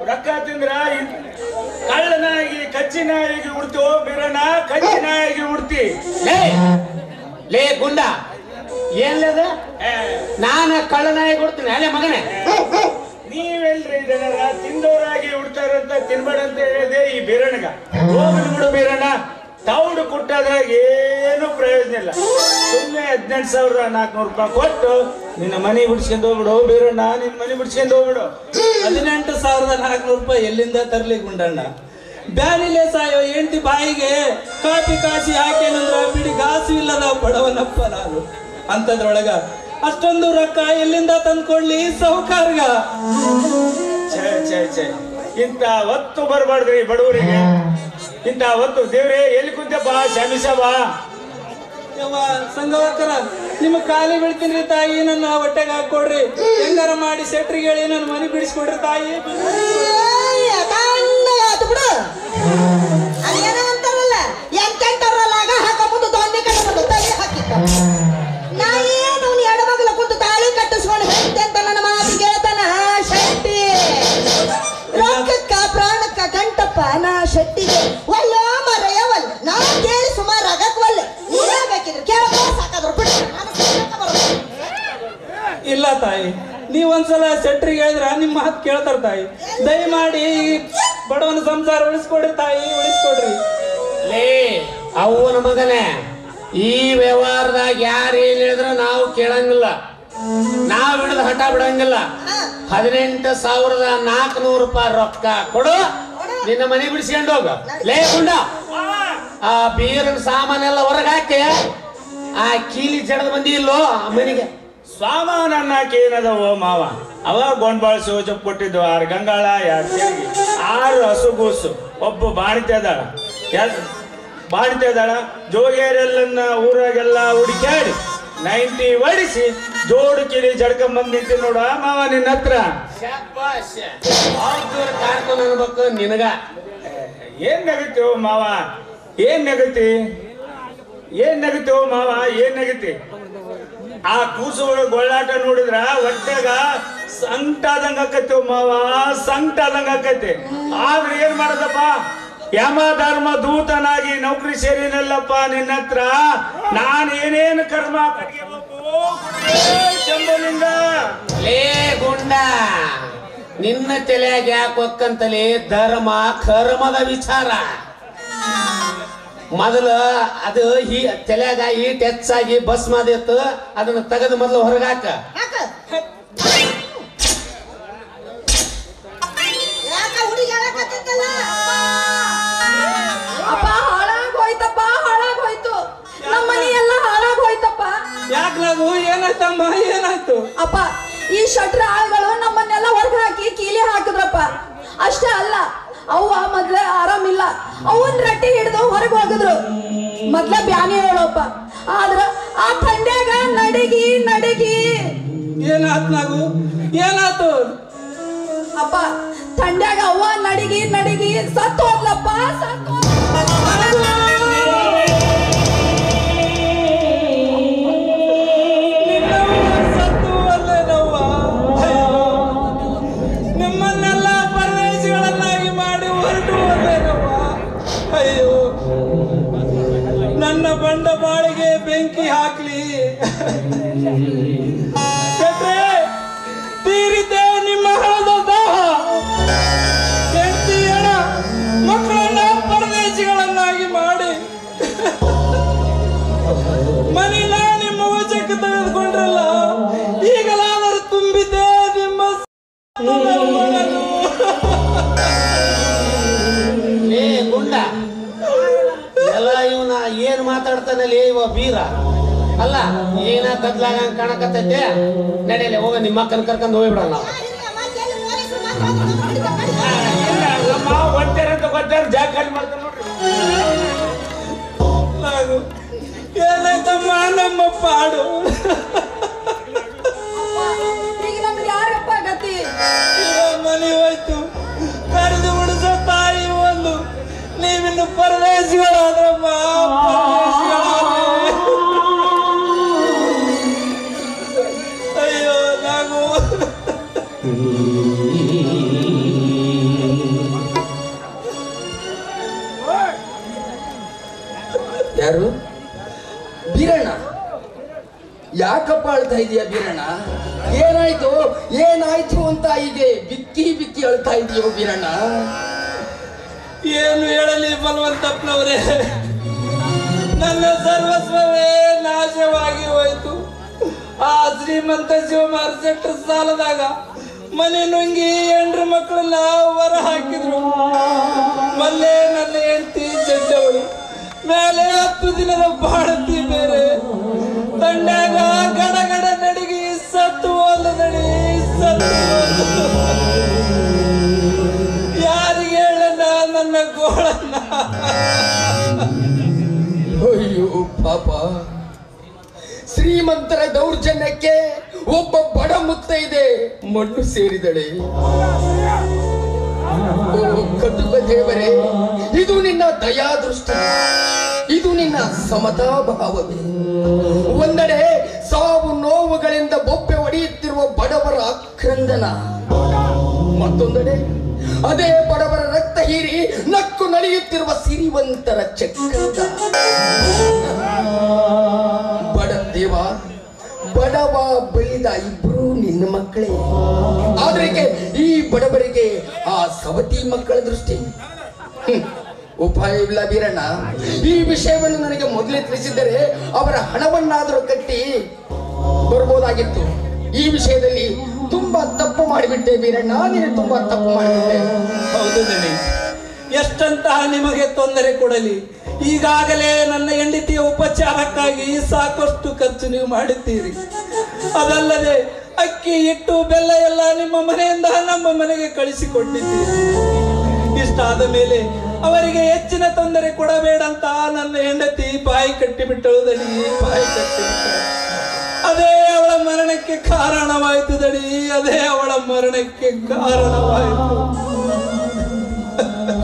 ರೊಕ್ಕ ತಿಂದ್ರ ಕಳ್ಳನಾಗಿ ಕಚ್ಚಿನಾಗಿ ಉಡ್ತೀವೋ ಬೀರಣ್ಣ, ಕಚ್ಚಿನಾಗಿ ಉಡ್ತಿ. ಲೇ ಗುಂಡ, ಏನ್ಲದ? ನಾನು ಕಳ್ಳನಾಗಿ ಕೊಡ್ತೀನಿ ಅಲ್ಲೇ ಮಗನೇ. ನೀವೆಲ್ರಿ ಜನರ ತಿಂದವರಾಗಿ ಉಡ್ತಾರಂತ ತಿನ್ಬೇಡಂತ ಹೇಳಿದೆ ಈ ಬೀರಣ್ಣಗ. ಹೋಗ್ಲಿ ಬಿಡು ಬೀರಣ್ಣ, ತೌಡು ಕುಟ್ಟದ್ರಾಗ ಏನು ಪ್ರಯೋಜನ ಇಲ್ಲ. ಸುಮ್ಮನೆ 18,400 ರೂಪಾಯಿ ಕೊಟ್ಟು ನಿನ್ನ ಮನೆ ಬಿಡ್ಸ್ಕೊಂಡು ಹೋಗ್ಬಿಡು ಬೀರಣ್ಣ, ನಿನ್ನ ಮನೆ ಬಿಡ್ಸ್ಕೊಂಡು ಹೋಗ್ಬಿಡು. 18,400 ರೂಪಾಯಿ ಎಲ್ಲಿಂದ ತರ್ಲಿ ಗುಂಡಣ್ಣ? ಬ್ಯಾನಿಲೆ ಸಾಯೋ ಹೆಂಡತಿ ಬಾಯಿಗೆ ಕಾಪಿ ಕಾಸಿ ಹಾಕೇನಂದ್ರ ಬಿಡಿ ಗಾಸು ಇಲ್ಲದ ಬಡವನಪ್ಪ ನಾನು. ಅಂತದ್ರೊಳಗ ಅಷ್ಟೊಂದು ರೊಕ್ಕ ಎಲ್ಲಿಂದ ತಂದ್ಕೊಳ್ಳಿ ಸೌಕಾರ್ಗ? ಛೇ ಇಂತ ಹೊತ್ತು ಬರಬಾರ್ದ್ರಿ ಬಡವರಿಗೆ. ಇಂತ ಹೊತ್ತು ದೇವ್ರೆ ಎಲ್ಲಿ ಕುಂತಪ್ಪ ಶಾಮಿಸವ ಸಂಗವಕರ, ನಿಮ್ಮ ಕಾಲಿ ಬೀಳ್ತೀನಿ ತಾಯಿ, ನನ್ನ ಹೊಟ್ಟೆಗೆ ಹಾಕೊಡ್ರಿ. ಹೆಂಗಾರ ಮಾಡಿ ಸೆಟ್ರಿಗೆ ಹೇಳಿ ನನ್ನ ಮನೆ ಬಿಡಿಸ್ಕೊಡ್ರಿ ತಾಯಿ. ಬಿಡು, ಅದೇನೋ ಅಂತಾರಲ್ಲ, ಎಂತೆಂಟರಲ್ಲಾಗ ಹಾಕಬಹುದು ದೊಣ್ಣೆ ಕಟ್ಟಬಹುದು ತಲೆ ಹಾಕಿತ್ತ. ನಾ ಏನು ಎಡಮಗಲ ಕುಂತು ತಾಳಿ ಕಟ್ಟಿಸ್ಕೊಂಡು ಹೇಳ್ತೆ ಅಂತ ನನ್ನ ಮಾತು ಕೇಳ್ತಾನ ಶೆಟ್ಟಿ. ರೊಕ್ಕಕ್ಕ ಪ್ರಾಣಕ್ಕ ಗಂಟಪ್ಪ ನಾ ಶೆಟ್ಟಿಗೆ ಒಲ್ಲೋ ಮರೆಯ ಒಲ್ಲ. ನಾ ಕೇಳಿ ಸುಮಾರು ಆಗಕ್ ಒಲ್ಲೆ. ನೀವೇ ಬೇಕಿದ್ರೆ ಕೇಳೋ ಸಾಕಾದ್ರು ಬಿಡು. ಇಲ್ಲ ತಾಯಿ, ನೀವೊಂದ್ಸಲ ಸೆಟ್ರಿಗೆ ಹೇಳಿದ್ರ ನಿಮ್ಮ ಮಾತು ಕೇಳ್ತಾರ ತಾಯಿ. ದಯಮಾಡಿ ಬಡವನ ಸಂಸಾರ ಉಳಿಸ್ಕೊಡ್ರಿ ತಾಯಿ, ಉಳಿಸ್ಕೊಡ್ರಿ. ಲೇ ಅವನ ಮಗನೇ, ಈ ವ್ಯವಹಾರದಾಗ ಯಾರು ಏನ್ ಹೇಳಿದ್ರು ನಾವು ಕೇಳಂಗಿಲ್ಲ, ನಾವ್ ಹಿಡಿದು ಹಠ ಬಿಡಂಗಿಲ್ಲ. 18,400 ರೂಪಾಯಿ ರೊಕ್ಕ ಕೊಡು, ನಿನ್ನ ಮನೆ ಬಿಡಿಸ್ಕೊಂಡು ಹೋಗ. ಲೇ ಗುಂಡ, ಆ ಬೀರನ ಸಾಮಾನೆಲ್ಲ ಹೊರಗೆ ಹಾಕಿ ಆ ಕೀಲಿ ಜಡದ ಮಂದಿ ಇಲ್ಲೋ ಮನೆಗೆ ಸಾಮಾನನ್ನ ಏನದವೋ ಮಾವ. ಅವಾಗ ಗೊಂಡ್ಬಾಳ್ ಸೋಜಪ್ ಕೊಟ್ಟಿದ್ದು 6 ಗಂಗಾಳ, 2 ತೆರಿಗೆ, 6 ಹಸುಗೂಸು, ಒಬ್ಬ ಬಾಣಿತೆದಾಳ ಜೋಗೇರೆಲ್ಲನ್ನ ಊರಾಗೆಲ್ಲ ಹುಡುಕ್ಯಾಡಿ 90 ಹೊಡಿಸಿ ಜೋಡು ಕಿಡಿ ಜಡ್ಕೊಂಬಂದ್ ನಿಂತಿ ನೋಡ ಮಾವ ನಿನ್ನ ಹತ್ರ. ಕಾರ್ಕೊಂಡು ಅನ್ಬೇಕು ನಿನಗ. ಏನ್ ನಗತಿ ಮಾವ, ಏನ್ ನಗತಿ ಮಾವ, ಏನ್ ನಗತಿ? ಆ ಕೂಸುಗಳು ಗೊಳ್ಳಾಟ ನೋಡಿದ್ರ ಹೊಟ್ಟೆಗ ಸಂಕಟಾದಂಗ ಆಕತಿ ಮಾವ, ಸಂಕಟಾದಂಗ ಆಕತಿ. ಆದ್ರೆ ಏನ್ ಮಾಡದಪ್ಪ, ಯಮ ಧರ್ಮ ದೂತನಾಗಿ ನೌಕರಿ ಸೇರಿನಲ್ಲಪ್ಪ ನಿನ್ನ ಹತ್ರ. ನಾನು ಏನೇನು ಕರ್ಮ ಶಂಭುಲಿಂಗ. ಲೇ ಗುಂಡ, ನಿನ್ನ ತಲೆಯಾಗ ಯಾಕೆ ಹೊಕ್ಕಂತಲೇ ಧರ್ಮ ಕರ್ಮದ ವಿಚಾರ. ಮೊದಲು ಅದು ತಲೆಯಾಗ ಈಟ್ ಹೆಚ್ಚಾಗಿ ಬಸ್ ಮಾಡಿತ್ತು, ಅದನ್ನ ತೆಗೆದು ಮೊದಲು ಹೊರಗಾಕ. ಅಪ್ಪ ಹಾಳಾಗೋಯ್ತಪ್ಪ, ಹಾಳಾಗೋಯ್ತು, ನಮ್ಮ ಮನೆ ಎಲ್ಲ ಹಾಳಾಗೋಯ್ತಪ್ಪ. ಯಾಕ್ಲಾಗು? ಏನಾಯ್ತಮ್ಮ, ಏನಾಯ್ತು? ಅಪ್ಪ, ಈ ಶಟ್ರ ಆಳುಗಳು ನಮ್ಮನ್ನೆಲ್ಲ ಹೊರಗೆ ಹಾಕಿ ಕೀಲಿ ಹಾಕಿದ್ರಪ್ಪ. ಅಷ್ಟೇ ಅಲ್ಲ, ಅವ್ವ ಮೊದ್ಲ ಆರಾಮಿಲ್ಲ, ಅವನ್ ರಟ್ಟಿ ಹಿಡಿದು ಹೊರಗೆ ಹೋಗಿದ್ರು. ಮೊದ್ಲ ಬ್ಯಾನಿ ಹೇಳಪ್ಪ, ಆದ್ರ ಆ ಥಂಡ್ಯಾಗ ನಡಿಗಿ ಏನಾತ್ ನಾಗು? ಏನಾತು? ಅಪ್ಪ, ಥಂಡ್ಯಾಗ ಅವ್ವ ನಡಿಗಿ ಸತ್ತು ಹೋದ್ಲಪ್ಪ, ಸತ್ತು. ನಿಮ್ಮನ್ನೆಲ್ಲ ಪರದೇಶಿಗಳನ್ನಾಗಿ ಮಾಡಿ ಹೊರಟು ಹೋದೇನವ್ವ. ಅಯ್ಯೋ, ನನ್ನ ಬಂಡ ಬಾಳಿಗೆ ಬೆಂಕಿ ಹಾಕ್ಲಿ. ತೀರಿದೆ ನಿಮ್ಮ ಹಣದ ದಾಹ. ಹೆಂಡತಿ ಹಣ ಮಕ್ಕಳನ್ನ ಪರದೇಶಿಗಳನ್ನಾಗಿ ಮಾಡಿ ಮನಿನ ನಿಮ್ಮ ವಶಕ್ಕೆ ತೆಗೆದುಕೊಂಡ್ರಲ್ಲ. ಈಗಲಾದರೂ ತುಂಬಿದೆ ನಿಮ್ಮ ಲೇ ಗುಂಡ, ಎಲ್ಲ ಇವನ ಏನ್ ಮಾತಾಡ್ತಾನಲ್ಲಿ ಇವ ಬೀರ ಅಲ್ಲ, ಏನ ಕತ್ಲಾಗ ಕಾಣಕತ್ತೈತೆ. ನಡೆಯಲಿ ಹೋಗ, ನಿಮ್ಮ ಅಕ್ಕನ ಕರ್ಕೊಂಡು ಹೋಗ್ಬಿಡೋಣ ನಾವು. ಗೊತ್ತಾರ ಜಾಗ ಖಾಲಿ ಮಾಡ್ತಾನೆ ನೋಡ್ರಿ. ಏನಾಯ್ತಮ್ಮ ನಮ್ಮ ಪಾಡು? ಈಗ ನಮ್ಗೆ ಯಾರಪ್ಪ ಗತಿ? ಮನೆ ಹೋಯ್ತು, ಕರೆದು ಉಳಿಸೋ ತಾಯಿ ಒಂದು, ನೀವಿನ್ನು ಪರದೇಶಿಗಳಾದ್ರಮ್ಮ. ಅಯ್ಯೋ ನಾವು ಯಾರು? ಬೀರಣ್ಣ, ಯಾಕಪ್ಪ ಅಳ್ತಾ ಇದೀಯ ಬೀರಣ್ಣ? ಏನಾಯ್ತು ಏನಾಯ್ತು ಅಂತ ಹೀಗೆ ಬಿಕ್ಕಿ ಬಿಕ್ಕಿ ಅಳ್ತಾ ಇದೀಯೋ ಬೀರಣ್ಣ? ಏನು ಹೇಳಲಿ ಬಲವಂತಪ್ಪನವರೇ, ನನ್ನ ಸರ್ವಸ್ವವೇ ನಾಶವಾಗಿ ಹೋಯ್ತು. ಆ ಶ್ರೀಮಂತ ಶಿವಮಾರ ಶೆಟ್ಟರ್ ಸಾಲದಾಗ ಮನೆ ನುಂಗಿ 8 ಮಕ್ಕಳನ್ನ ಹೊರ ಹಾಕಿದ್ರು. ಮಲ್ಲೆ ನನ್ನ ಹೆಂಡತಿ ಜಡ್ಡವಳು, ಮೇಲೆ 10 ದಿನದ ಬಾಳತಿ ಬೇರೆ. ತಂಡಾಗ ಗಡಗಡ ನಡಿಗಿ ಸತ್ತು ಹೋದ ನಡಿ, ಸತ್ತು ಯಾರಿಗೆ ಹೇಳಣ್ಣ ನನ್ನ ಗೋಳನ್ನ? ಅಯ್ಯೋ ಪಾಪ, ಶ್ರೀಮಂತರ ದೌರ್ಜನ್ಯಕ್ಕೆ ಒಬ್ಬ ಬಡ ಮುತ್ತೈದೆ ಮಣ್ಣು ಸೇರಿದಳೆ. ಕಟುಕ ದೇವರೇ, ಇದು ನಿನ್ನ ದಯಾದೃಷ್ಟಿ, ಇದು ನಿನ್ನ ಸಮತಾ ಭಾವವೇ? ಒಂದೆಡೆ ಸಾವು ನೋವುಗಳಿಂದ ಬೊಬ್ಬೆ ಒಡೆಯುತ್ತಿರುವ ಬಡವರ ಆಕ್ರಂದನ, ಮತ್ತೊಂದೆಡೆ ಅದೇ ಬಡವರ ರಕ್ತ ಹೀರಿ ನಕ್ಕು ನಡೆಯುತ್ತಿರುವ ಸಿರಿವಂತರ ಚಕ್ರದ. ಬಡ ದೇವ, ಬಡವ ಬೆಳೆದ ಇಬ್ರು ನಿನ್ನ ಮಕ್ಕಳೇ. ಆದ್ರೆ ಈ ಬಡವರಿಗೆ ಆ ಸವತಿ ಮಕ್ಕಳ ದೃಷ್ಟಿ. ಉಪಾಯವಿಲ್ಲ ಬೀರಣ್ಣ. ಈ ವಿಷಯವನ್ನು ನನಗೆ ಮೊದಲೇ ತಿಳಿಸಿದ್ದರೆ ಅವರ ಹಣವನ್ನಾದರೂ ಕಟ್ಟಿ ಬರ್ಬೋದಾಗಿತ್ತು. ಈ ವಿಷಯದಲ್ಲಿ ತುಂಬಾ ತಪ್ಪು ಮಾಡಿಬಿಟ್ಟೆ ಬೀರಣ್ಣ, ನೀನು ತುಂಬಾ ತಪ್ಪು ಮಾಡಿಬಿಟ್ಟೆ. ಹೌದು ದಣಿ, ಎಷ್ಟಂತಹ ನಿಮಗೆ ತೊಂದರೆ ಕೊಡಲಿ, ಈಗಾಗಲೇ ನನ್ನ ಹೆಂಡತಿಯ ಉಪಚಾರಕ್ಕಾಗಿ ಸಾಕಷ್ಟು ಖರ್ಚು ನೀವು ಮಾಡುತ್ತೀರಿ. ಅದಲ್ಲದೆ ಅಕ್ಕಿ ಹಿಟ್ಟು ಬೆಲ್ಲ ಎಲ್ಲ ನಿಮ್ಮ ಮನೆಯಿಂದ ನಮ್ಮ ಮನೆಗೆ ಕಳಿಸಿಕೊಟ್ಟಿದ್ದೀರಿ. ಇಷ್ಟಾದ ಮೇಲೆ ಅವರಿಗೆ ಹೆಚ್ಚಿನ ತೊಂದರೆ ಕೊಡಬೇಡಂತ ನನ್ನ ಹೆಂಡತಿ ಬಾಯಿ ಕಟ್ಟಿಬಿಟ್ಟಳು ದಣಿ, ಬಾಯಿ ಕಟ್ಟಿಬಿಟ್ಟಳು. ಅದೇ ಅವಳ ಮರಣಕ್ಕೆ ಕಾರಣವಾಯಿತು ದಣಿ, ಅದೇ ಅವಳ ಮರಣಕ್ಕೆ ಕಾರಣವಾಯಿತು.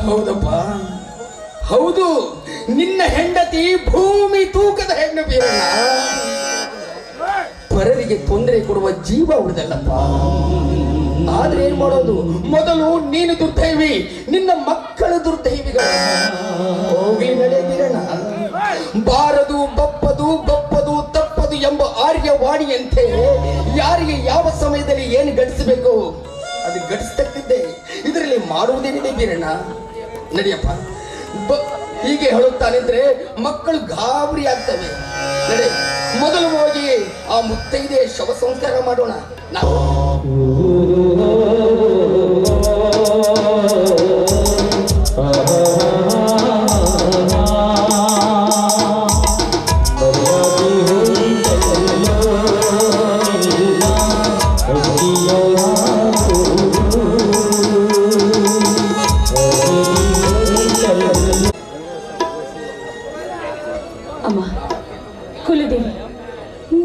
ಹೌದಪ್ಪ, ಹೌದು, ನಿನ್ನ ಹೆಂಡತಿ ಭೂಮಿ ತೂಕದ ಹೆಣ್ಣು ಬೀರಣ್ಣ. ಪರರಿಗೆ ತೊಂದರೆ ಕೊಡುವ ಜೀವ ಉಳಿದಲ್ಲಪ್ಪ. ಆದ್ರೆ ಏನ್ ಮಾಡೋದು? ಮೊದಲು ನೀನು ದುರ್ದೈವಿ, ನಿನ್ನ ಮಕ್ಕಳು ದುರ್ದೈವಿಗಳು. ಹೋಗಿ ನಡೆ ಬೀರಣ್ಣ. ಬಾರದು ಬಪ್ಪದು ಬಪ್ಪದು ತಪ್ಪದು ಎಂಬ ಆರ್ಯವಾಣಿಯಂತೆ ಯಾರಿಗೆ ಯಾವ ಸಮಯದಲ್ಲಿ ಏನು ಗಳಿಸಬೇಕು ಅದು ಗಳಿಸ್ತಕ್ಕಿದ್ದೆ. ಇದರಲ್ಲಿ ಮಾಡುವುದೇನಿದೆ ಬೀರಣ್ಣ? ನಡಿಯಪ್ಪ, ಹೀಗೆ ಹೇಳುತ್ತಾನಿದ್ರೆ ಮಕ್ಕಳು ಗಾಬರಿ ಆಗ್ತವೆ. ನಡೆ, ಮೊದಲು ಹೋಗಿ ಆ ಮುತ್ತೈದೆ ಶವ ಸಂಸ್ಕಾರ ಮಾಡೋಣ. ಅಮ್ಮ ಕುಲದೇವಿ,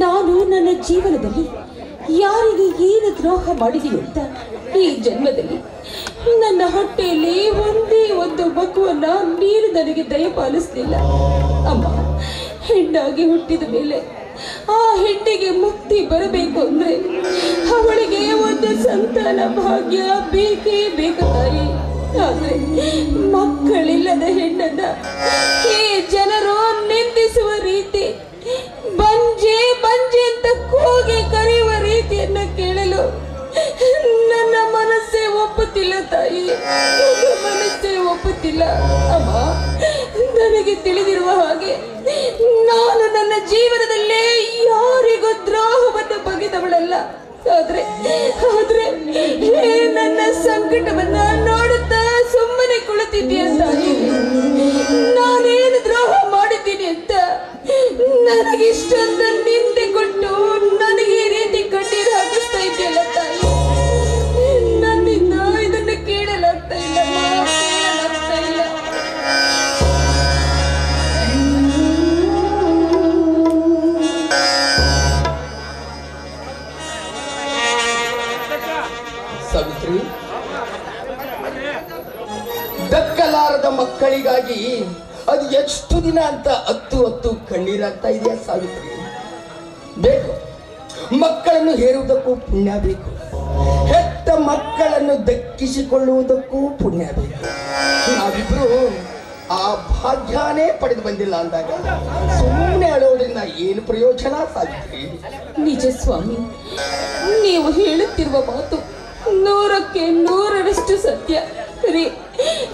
ನಾನು ನನ್ನ ಜೀವನದಲ್ಲಿ ಯಾರಿಗೆ ಏನು ದ್ರೋಹ ಮಾಡಿದೀನಿ ಅಂತ ಈ ಜನ್ಮದಲ್ಲಿ ನನ್ನ ಹೊಟ್ಟೆಯಲ್ಲಿ ಒಂದೇ ಒಂದು ಮಗುವನ್ನ ನೀನು ನನಗೆ ದಯಪಾಲಿಸಲಿಲ್ಲ. ಅಮ್ಮ, ಹೆಣ್ಣಾಗಿ ಹುಟ್ಟಿದ ಮೇಲೆ ಆ ಹೆಣ್ಣಿಗೆ ಮುಕ್ತಿ ಬರಬೇಕು ಅಂದ್ರೆ ಅವಳಿಗೆ ಒಂದು ಸಂತಾನ ಭಾಗ್ಯ ಬೇಕೇ ಬೇಕು ತಾಯಿ. ಆದ್ರೆ ಮಕ್ಕಳಿಲ್ಲದ ಹೆಣ್ಣನ್ನ ಈ ಜನರು ನಿಂದಿಸುವ ರೀತಿ, ಬಂಜೆ ಬಂಜೆ ಅಂತ ಕೂಗಿ ಕರೆಯುವ ರೀತಿಯನ್ನ ಕೇಳಲು ನನ್ನ ಮನಸ್ಸೇ ಒಪ್ಪುತ್ತಿಲ್ಲ ತಾಯಿ, ಮನಸ್ಸೇ ಒಪ್ಪುತ್ತಿಲ್ಲ. ಅಮ್ಮ, ನನಗೆ ತಿಳಿದಿರುವ ಹಾಗೆ ನಾನು ನನ್ನ ಜೀವನದಲ್ಲೇ ಯಾರಿಗೂ ದ್ರೋಹವನ್ನು ಬಗೆದವಳಲ್ಲ. ಆದ್ರೆ ನನ್ನ ಸಂಕಟವನ್ನ ನೋಡುತ್ತಾ ಸುಮ್ಮನೆ ಕುಳಿತಿದ್ದೀಯ ತಾಯಿ. ನಾನೇನು ದ್ರೋಹ ಮಾಡಿದ್ದೀನಿ ಅಂತ ನನಗೆ ಇಷ್ಟೊಂದು ನಿಂದೆ ಕೊಟ್ಟು ನನಗೆ ಈ ರೀತಿ ಕಣ್ಣೀರು ಹಾಕಿಸ್ತಾ ಇದೆಯಲ್ಲ ತಾಯಿ. ನನ್ನಿಂದ ಇದನ್ನು ಕೇಳಲಾಗ್ತಾ ಇಲ್ಲ, ಕೇಳಲಾಗ್ತಾ ಇಲ್ಲ. ಮಕ್ಕಳಿಗಾಗಿ ಅದು ಎಷ್ಟು ದಿನ ಅಂತ ಹತ್ತು ಕಣ್ಣೀರಾಗ್ತಾ ಇದೆಯಾ ಸಾವಿತ್ರಿ? ಬೇಕು, ಮಕ್ಕಳನ್ನು ಹೇರುವುದಕ್ಕೂ ಪುಣ್ಯ ಬೇಕು, ಹೆತ್ತ ಮಕ್ಕಳನ್ನು ದಕ್ಕಿಸಿಕೊಳ್ಳುವುದಕ್ಕೂ ಪುಣ್ಯ ಬೇಕು. ನಾವಿಬ್ರು ಆ ಭಾಗ್ಯನೇ ಪಡೆದು ಬಂದಿಲ್ಲ ಅಂದಾಗ ಸುಮ್ಮನೆ ಅಳೋದ್ರಿಂದ ಏನು ಪ್ರಯೋಜನ ಸಾವಿತ್ರಿ? ನಿಜ ಸ್ವಾಮಿ, ನೀವು ಹೇಳುತ್ತಿರುವ ಮಾತು 100ಕ್ಕೆ 100ರಷ್ಟು ಸತ್ಯ ರೀ.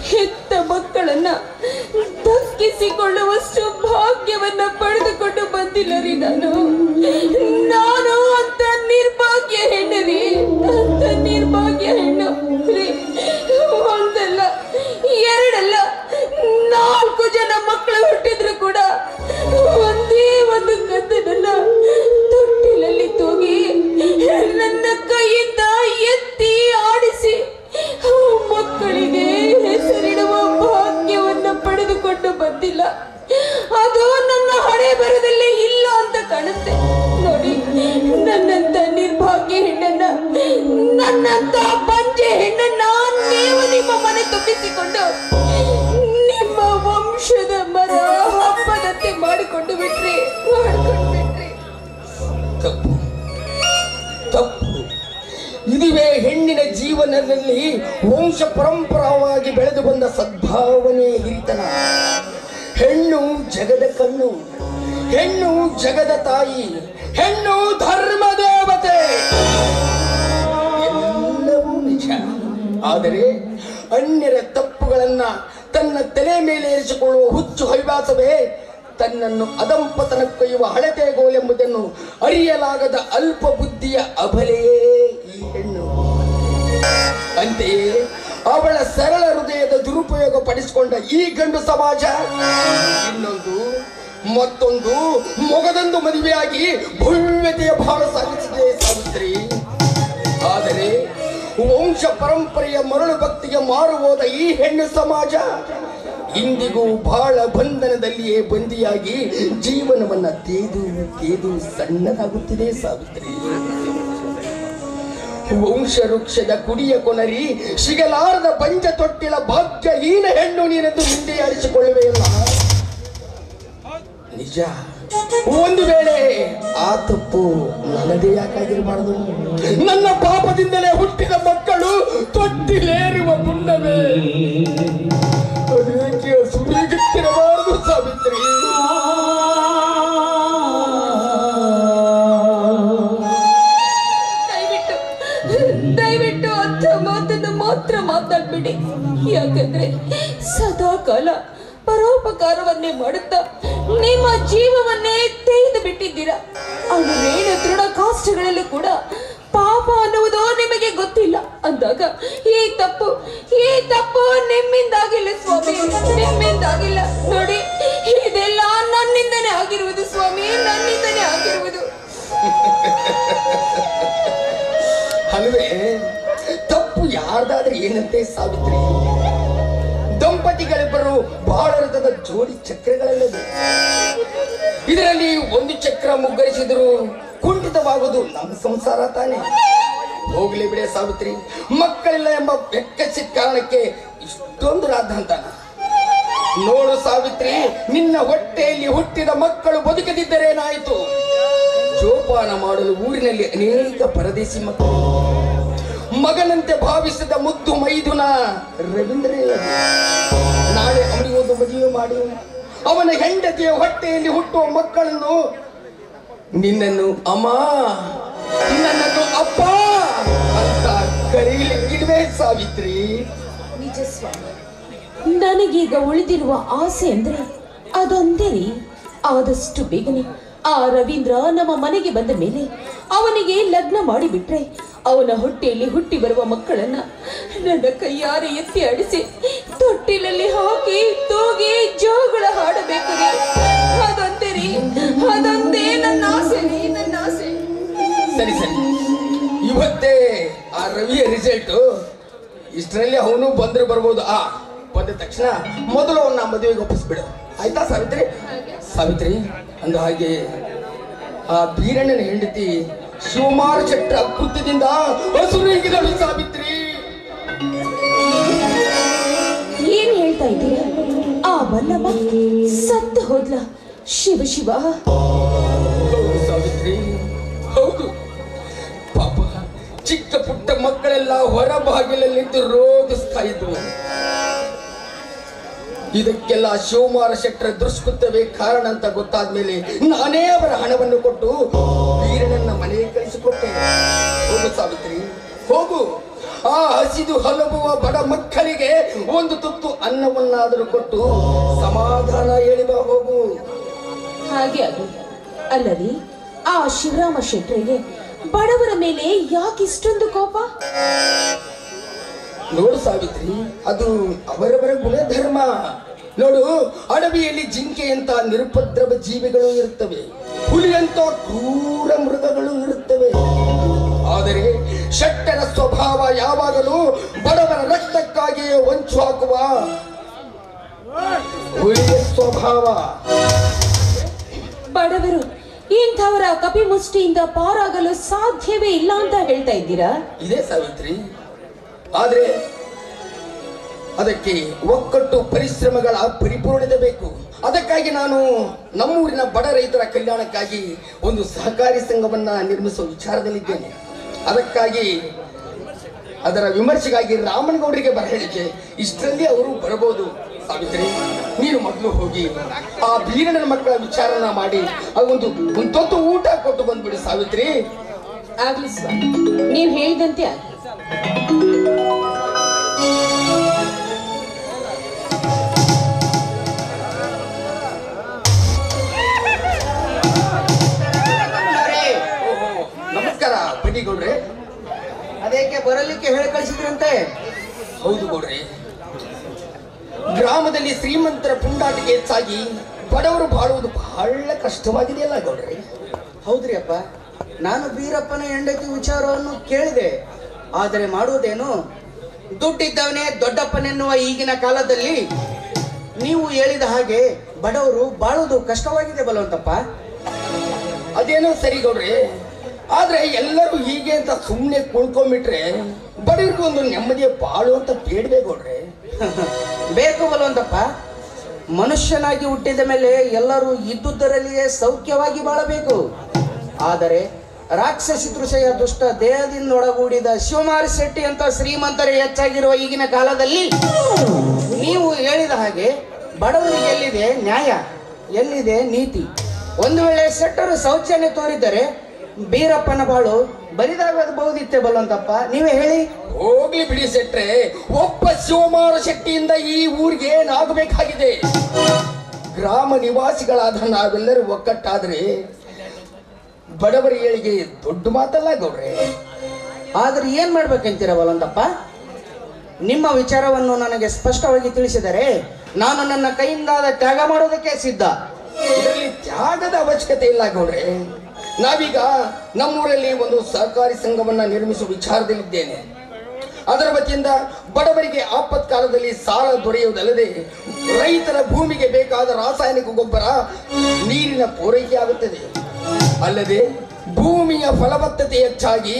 ಹೆತ್ತ ಮಕ್ಕಳನ್ನ ದಕ್ಕಿಸಿಕೊಳ್ಳುವಷ್ಟು ಭಾಗ್ಯವನ್ನ ಪಡೆದುಕೊಂಡು ಬಂದಿಲ್ಲ ರೀ ನಾನು ಅಂತ ನಿರ್ಭಾಗ್ಯ ಹೆಣ್ಣು ರೀ, ಅಂತ ನಿರ್ಭಾಗ್ಯ ಹೆಣ್ಣು ರೀ. ಒಂದಲ್ಲ ಎರಡಲ್ಲ 4 ಜನ ಮಕ್ಕಳು ಹುಟ್ಟಿದ್ರು ಕೂಡ ಒಂದೇ ಒಂದು ಕದ್ದನನ್ನ ತೊಟ್ಟಿಲಲ್ಲಿ ತೂಗಿ ನನ್ನ ಕೈಯಿಂದ ಎತ್ತಿ ಆಡಿಸಿ ಮಕ್ಕಳಿಗೆ ಹೆಸರಿಡುವ ಭಾಗ್ಯವನ್ನ ಪಡೆದುಕೊಂಡು ಬಂದಿಲ್ಲ. ಅದು ನನ್ನ ಹಣೆ ಬರದಲ್ಲೇ ಇಲ್ಲ ಅಂತ ಕಾಣುತ್ತೆ ನೋಡಿ. ನನ್ನಂತ ನಿರ್ಭಾಗ್ಯ ಹೆಣ್ಣನ್ನ, ನನ್ನಂತ ಬಂಜೆ ಹೆಣ್ಣನ್ನ ನೀವು ನಿಮ್ಮ ಮನೆ ತುಂಬಿಸಿಕೊಂಡು ನಿಮ್ಮ ವಂಶದ ಮರ ಹಬ್ಬದಂತೆ ಮಾಡಿಕೊಂಡು ಬಿಟ್ರಿ. ತಪ್ಪು ತಪ್ಪು. ಇದುವೇ ಹೆಣ್ಣಿನ ಜೀವನದಲ್ಲಿ ವಂಶ ಪರಂಪರವಾಗಿ ಬೆಳೆದು ಬಂದ ಸದ್ಭಾವನೆ ಹಿರಿತನ. ಹೆಣ್ಣು ಜಗದ ಕಣ್ಣು, ಹೆಣ್ಣು ಜಗದ ತಾಯಿ, ಹೆಣ್ಣು ಧರ್ಮ ದೇವತೆ. ಎಲ್ಲವೂ ನಿಜ. ಆದರೆ ಅನ್ಯರ ತಪ್ಪುಗಳನ್ನ ತನ್ನ ತಲೆ ಮೇಲೆ ಏರಿಸಿಕೊಳ್ಳುವ ಹುಚ್ಚು ಹವ್ಯಾಸವೇ ತನ್ನನ್ನು ಅದಂಪತನಕ್ಕೊಯ್ಯುವ ಹಳತೆ ಗೋಲೆಂಬುದನ್ನು ಅರಿಯಲಾಗದ ಅಲ್ಪ ಬುದ್ಧಿಯ ಅಬಲೆಯೇ ಈ ಹೆಣ್ಣು. ಅಂತೆಯೇ ಅವಳ ಸರಳ ಹೃದಯದ ದುರುಪಯೋಗ ಪಡಿಸಿಕೊಂಡ ಈ ಗಂಡು ಸಮಾಜ ಇನ್ನೊಂದು ಮತ್ತೊಂದು ಮೊಗದೊಂದು ಮದುವೆಯಾಗಿ ಭವ್ಯತೆಯ ಭಾಳ ಸಾಗಿಸಿದೆ ಸಾವಿತ್ರಿ. ಆದರೆ ವಂಶ ಪರಂಪರೆಯ ಮರಳು ಭಕ್ತಿಗೆ ಮಾರು ಹೋದ ಈ ಹೆಣ್ಣು ಸಮಾಜ ಇಂದಿಗೂ ಬಹಳ ಬಂಧನದಲ್ಲಿಯೇ ಬಂದಿಯಾಗಿ ಜೀವನವನ್ನ ತೇದು ಸಣ್ಣದಾಗುತ್ತಿದೆ ಸಾವಿತ್ರಿ. ವಂಶ ವೃಕ್ಷದ ಕುಡಿಯ ಕೊನರಿ ಸಿಗಲಾರದ ಪಂಚ ತೊಟ್ಟಿಲ ಭಾಗ್ಯಹೀನ ಹೆಣ್ಣು ನೀನೆಂದು ಹಿಂದೆಯಾಡಿಸಿಕೊಳ್ಳುವೆಯಲ್ಲ. ನಿಜ, ಒಂದು ವೇಳೆ ಆ ತಪ್ಪು ನನ್ನದೇ ಯಾಕಾಗಿರಬಾರದು? ನನ್ನ ಪಾಪದಿಂದಲೇ ಹುಟ್ಟಿದ ಮಕ್ಕಳು ತೊಟ್ಟಿಲೇರುವ ಮುನ್ನವೇ ಅದಕ್ಕೆ ಸುರಿಯುತ್ತಿರಬಾರದು ಸಾವಿತ್ರಿ. ದಯವಿಟ್ಟು ಅಂಥ ಮಾತನ್ನು ಮಾತ್ರ ಮಾತಾಡ್ಬಿಡಿ. ಯಾಕಂದ್ರೆ ಸದಾ ಕಾಲ ಪರೋಪಕಾರವನ್ನೇ ಮಾಡುತ್ತಾ ನಿಮ್ಮ ಜೀವವನ್ನೇ ತೆಗೆದು ಬಿಟ್ಟಿದ್ದೀರಾ. ಅಣುರೇಣು ತೃಣ ಕಾಷ್ಟಗಳಲ್ಲೂ ಕೂಡ ಪಾಪ ಅನ್ನುವುದು ನಿಮಗೆ ಗೊತ್ತಿಲ್ಲ ಅಂದಾಗ ಈ ತಪ್ಪು ನಿಮ್ಮಿಂದಾಗಿಲ್ಲ ಸ್ವಾಮಿ, ನಿಮ್ಮಿಂದಾಗಿಲ್ಲ. ನೋಡಿ, ಇದೆಲ್ಲ ನನ್ನಿಂದನೇ ಆಗಿರುವುದು ಸ್ವಾಮಿ, ನನ್ನಿಂದನೇ ಆಗಿರುವುದು. ಅಲ್ವೇ? ತಪ್ಪು ಯಾರ್ದಾದ್ರೆ ಏನಂತೆ ಸಾವಿತ್ರಿ? ದಂಪತಿಗಳಿಬ್ಬರು ಬಹಳ ರಥದ ಜೋಡಿ ಚಕ್ರಗಳಲ್ಲದೆ ಇದರಲ್ಲಿ ಒಂದು ಚಕ್ರ ಮುಗ್ಗರಿಸಿದ್ರು ಕುಂಠಿತವಾಗುವುದು ನಮ್ಮ ಸಂಸಾರ ತಾನೆ. ಹೋಗ್ಲಿ ಬಿಡೆ ಸಾವಿತ್ರಿ, ಮಕ್ಕಳಿಲ್ಲ ಎಂಬ ಬೆಕ್ಕಸಿ ಕಾರಣಕ್ಕೆ ಇಷ್ಟೊಂದು ರಾಧಾಂತನ. ನೋಡು ಸಾವಿತ್ರಿ, ನಿನ್ನ ಹೊಟ್ಟೆಯಲ್ಲಿ ಹುಟ್ಟಿದ ಮಕ್ಕಳು ಬದುಕದಿದ್ದರೇನಾಯಿತು? ಜೋಪಾನ ಮಾಡಲು ಊರಿನಲ್ಲಿ ಅನೇಕ ಪರದೇಶಿ ಮಕ್ಕಳು, ಮಗನಂತೆ ಭಾವಿಸಿದ ಮುದ್ದು ಮೈದುನ ರವೀಂದ್ರ ನಾಳೆ ಅವನಿಗೊಂದು ಮದುವೆ ಮಾಡಿ ಅವನ ಹೆಂಡತಿಯ ಹೊಟ್ಟೆಯಲ್ಲಿ ಹುಟ್ಟುವ ಮಕ್ಕಳನ್ನು ನಿನ್ನನ್ನು ಅಮ್ಮ, ನನ್ನನ್ನು ಅಪ್ಪ ಅಂತ ಕರೀಲಿಕ್ಕಿಡುವೆ ಸಾವಿತ್ರಿ. ನಿಜ ಸ್ವಾಮಿ, ನನಗೀಗ ಉಳಿದಿರುವ ಆಸೆ ಅಂದ್ರೆ ಅದೊಂದೇ ರೀ. ಆದಷ್ಟು ಬೇಗನೆ ಆ ರವೀಂದ್ರ ನಮ್ಮ ಮನೆಗೆ ಬಂದ ಮೇಲೆ ಅವನಿಗೆ ಲಗ್ನ ಮಾಡಿಬಿಟ್ರೆ ಅವನ ಹೊಟ್ಟೆಯಲ್ಲಿ ಹುಟ್ಟಿ ಬರುವ ಮಕ್ಕಳನ್ನ ನನ್ನ ಕೈಯಾರೆ ಎತ್ತಿ ಆಡಿಸಿ ತೊಟ್ಟಿಲಲ್ಲಿ ಹಾಕಿ ತೂಗಿ ಜೋಗಳ ಹಾಡಬೇಕು ರೀ. ಅದೊಂದೇ ರೀ, ಅದೊಂದೇ ನನ್ನ ಆಸೆ ರೀ, ನನ್ನ ಆಸೆ. ಸರಿ ಸರಿ, ಇವತ್ತೇ ಆ ರವಿಯ ರಿಸಲ್ಟ್. ಇಷ್ಟರಲ್ಲಿ ಅವನು ಬಂದ್ರೆ ಬರ್ಬೋದು. ಬಂದ ತಕ್ಷಣ ಮೊದಲು ಅವನ್ನ ಮದುವೆಗೆ ಒಪ್ಪಿಸ್ಬಿಡು, ಆಯ್ತಾ ಸಾವಿತ್ರಿ? ಸಾವಿತ್ರಿ, ಅಂದ ಹಾಗೆ ಆ ಬೀರಣ್ಣನ ಹೆಂಡತಿ ಶಿವಮಾರ ಶೆಟ್ಟರ ಕೃತ್ಯದಿಂದ ಸಾವಿತ್ರಿ. ಏನ್ ಹೇಳ್ತಾ ಇದ್ದೀರಾ? ವಲ್ಲಭ ಸತ್ತು ಹೋದ್ಲ. ಶಿವ ಶಿವ. ಹೌದು ಸಾವಿತ್ರಿ, ಹೌದು. ಪಾಪ ಚಿಕ್ಕ ಪುಟ್ಟ ಮಕ್ಕಳೆಲ್ಲ ಹೊರ ಬಾಗಿಲಲ್ಲಿದ್ದು ರೋಗಿಸ್ತಾ ಇದ್ರು. ಇದಕ್ಕೆಲ್ಲ ಶಿವಮಾರ ಶೆಟ್ಟರ ದುಷ್ಕೃತ್ಯವೇ ಕಾರಣ ಅಂತ ಗೊತ್ತಾದ್ಮೇಲೆ ನಾನೇ ಅವರ ಹಣವನ್ನು ಕೊಟ್ಟು ವೀರನನ್ನ ಮನೆಗೆ ಕಳಿಸಿಕೊಟ್ಟೆ. ಹೋಗು ಸಾವಿತ್ರಿ, ಹೋಗು. ಆ ಹಸಿದು ಹಲಬುವ ಬಡ ಮಕ್ಕಳಿಗೆ ಒಂದು ತುತ್ತು ಅನ್ನವನ್ನಾದರೂ ಕೊಟ್ಟು ಸಮಾಧಾನ ಹೇಳಿದ ಹೋಗು. ಹಾಗೆ ಆಗಲಿ. ಅಲ್ಲದೆ ಆ ಶಿವರಾಮ ಶೆಟ್ಟರಿಗೆ ಬಡವರ ಮೇಲೆ ಯಾಕೆ ಇಷ್ಟೊಂದು ಕೋಪ? ನೋಡು ಸಾವಿತ್ರಿ, ಅದು ಅವರವರ ಗುಣಧರ್ಮ. ನೋಡು, ಅಡವಿಯಲ್ಲಿ ಜಿಂಕೆಯಂತ ನಿರುಪದ್ರವ ಜೀವಿಗಳು ಇರುತ್ತವೆ, ಹುಲಿಯಂತ ಕ್ರೂರ ಮೃಗಗಳು ಇರುತ್ತವೆ. ಆದರೆ ಶೆಟ್ಟರ ಸ್ವಭಾವ ಯಾವಾಗಲೂ ಬಡವರ ರಕ್ತಕ್ಕಾಗಿಯೇ ಹೊಂಚು ಹಾಕುವ ಹುಲಿಯ ಸ್ವಭಾವ. ಬಡವರು ಇಂಥವರ ಕಪಿಮುಷ್ಟಿಯಿಂದ ಪಾರಾಗಲು ಸಾಧ್ಯವೇ ಇಲ್ಲ ಅಂತ ಹೇಳ್ತಾ ಇದ್ದೀರಾ? ಇದೇ ಸಾವಿತ್ರಿ, ಆದ್ರೆ ಅದಕ್ಕೆ ಒಕ್ಕಟ್ಟು ಪರಿಶ್ರಮಗಳ ಪರಿಪೂರ್ಣತೆ ಬೇಕು. ಅದಕ್ಕಾಗಿ ನಾನು ನಮ್ಮೂರಿನ ಬಡ ರೈತರ ಕಲ್ಯಾಣಕ್ಕಾಗಿ ಒಂದು ಸಹಕಾರಿ ಸಂಘವನ್ನ ನಿರ್ಮಿಸುವ ವಿಚಾರದಲ್ಲಿದ್ದೇನೆ. ಅದಕ್ಕಾಗಿ ಅದರ ವಿಮರ್ಶೆಗಾಗಿ ರಾಮನಗೌಡರಿಗೆ ಬರ ಹೇಳಿಕೆ. ಇಷ್ಟರಲ್ಲಿ ಅವರು ಬರಬಹುದು. ಸಾವಿತ್ರಿ, ನೀನು ಮೊದಲು ಹೋಗಿ ಆ ಬೀರಣ್ಣನ ಮಕ್ಕಳ ವಿಚಾರನ ಮಾಡಿ ಒಂದು ತೊತ್ತು ಊಟ ಕೊಟ್ಟು ಬಂದ್ಬಿಡಿ ಸಾವಿತ್ರಿ. ಆಗ್ಲಿ ಸ್ವಾಮಿ, ನೀವು ಹೇಳಿದಂತೆ ಆಗ್ಲಿ. ನಮಸ್ಕಾರ ಬನ್ನಿ ಗೌಡ್ರೆ. ಅದಕ್ಕೆ ಬರಲಿಕ್ಕೆ ಹೇಳಿ ಕಳಿಸಿದ್ರಂತೆ? ಹೌದು ಗೌಡ್ರೆ, ಗ್ರಾಮದಲ್ಲಿ ಶ್ರೀಮಂತರ ಪುಂಡಾಟಿಕೆ ಹೆಚ್ಚಾಗಿ ಬಡವರು ಬಾಳುವುದು ಬಹಳ ಕಷ್ಟವಾಗಿದೆಯಲ್ಲ ಗೌಡ್ರೆ? ಹೌದ್ರಿ ಅಪ್ಪ, ನಾನು ಬೀರಪ್ಪನ ಹೆಂಡತಿ ವಿಚಾರವನ್ನು ಕೇಳಿದೆ. ಆದರೆ ಮಾಡುವುದೇನು, ದುಡ್ಡಿದ್ದವನೇ ದೊಡ್ಡಪ್ಪನೆನ್ನುವ ಈಗಿನ ಕಾಲದಲ್ಲಿ ನೀವು ಹೇಳಿದ ಹಾಗೆ ಬಡವರು ಬಾಳುವುದು ಕಷ್ಟವಾಗಿದೆ ಬಲವಂತಪ್ಪ. ಅದೇನೋ ಸರಿ ಗೌಡ್ರೆ, ಆದ್ರೆ ಎಲ್ಲರೂ ಹೀಗೆ ಅಂತ ಸುಮ್ಮನೆ ಕುಳ್ಕೊಂಡ್ಬಿಟ್ರೆ ಬಡವರಿಗೂ ಒಂದು ನೆಮ್ಮದಿಯ ಬಾಳು ಅಂತ ಬೇಡವೇ ಗೌಡ್ರೆ? ಬೇಕು ಬಲವಂತಪ್ಪ. ಮನುಷ್ಯನಾಗಿ ಹುಟ್ಟಿದ ಮೇಲೆ ಎಲ್ಲರೂ ಇದ್ದುದರಲ್ಲಿಯೇ ಸೌಖ್ಯವಾಗಿ ಬಾಳಬೇಕು. ಆದರೆ ರಾಕ್ಷಸಿ ತೃಷೆಯ ದುಷ್ಟ ದೇಹದಿಂದ ಒಳಗೂಡಿದ ಶಿವಮಾರ ಶೆಟ್ಟಿ ಅಂತ ಶ್ರೀಮಂತರೇ ಹೆಚ್ಚಾಗಿರುವ ಈಗಿನ ಕಾಲದಲ್ಲಿ ನೀವು ಹೇಳಿದ ಹಾಗೆ ಬಡವರಿಗೆ ಎಲ್ಲಿದೆ ನ್ಯಾಯ, ಎಲ್ಲಿದೆ ನೀತಿ? ಒಂದು ವೇಳೆ ಶೆಟ್ಟರು ಶೌಚಾಲಯ ತೋರಿದ್ದರೆ ಬೀರಪ್ಪನ ಬಾಳು ಬರಿದಾಗಬಹುದಿತ್ತೆ ಬಲವಂತಪ್ಪ, ನೀವೇ ಹೇಳಿ. ಹೋಗ್ಲಿ ಬಿಡಿ ಶೆಟ್ರೆ, ಒಬ್ಬ ಶಿವಮಾರ ಶೆಟ್ಟಿಯಿಂದ ಈ ಊರಿಗೆ ಏನಾಗಬೇಕಾಗಿದೆ? ಗ್ರಾಮ ನಿವಾಸಿಗಳಾದ ನಾವೆಲ್ಲರೂ ಒಕ್ಕಟ್ಟಾದ್ರೆ ಬಡವರ ಏಳಿಗೆ ದೊಡ್ಡ ಮಾತಲ್ಲ ಗೌಡ್ರೆ. ಆದ್ರೆ ಏನ್ ಮಾಡ್ಬೇಕಂತೀರ ಬಲವಂತಪ್ಪ? ನಿಮ್ಮ ವಿಚಾರವನ್ನು ನನಗೆ ಸ್ಪಷ್ಟವಾಗಿ ತಿಳಿಸಿದರೆ ನಾನು ನನ್ನ ಕೈಯಿಂದಾದ ತ್ಯಾಗ ಮಾಡೋದಕ್ಕೆ ಸಿದ್ಧ. ಇದರಲ್ಲಿ ತ್ಯಾಗದ ಅವಶ್ಯಕತೆ ಇಲ್ಲ ಗೌಡ್ರೆ. ನಾವೀಗ ನಮ್ಮೂರಲ್ಲಿ ಒಂದು ಸಹಕಾರಿ ಸಂಘವನ್ನ ನಿರ್ಮಿಸುವ ವಿಚಾರದಲ್ಲಿದ್ದೇನೆ. ಅದರ ವತಿಯಿಂದ ಬಡವರಿಗೆ ಆಪತ್ಕಾಲದಲ್ಲಿ ಸಾಲ ದೊರೆಯುವುದಲ್ಲದೆ ರೈತರ ಭೂಮಿಗೆ ಬೇಕಾದ ರಾಸಾಯನಿಕ ಗೊಬ್ಬರ, ನೀರಿನ ಪೂರೈಕೆ ಆಗುತ್ತದೆ. ಅಲ್ಲದೆ ಭೂಮಿಯ ಫಲವತ್ತತೆ ಹೆಚ್ಚಾಗಿ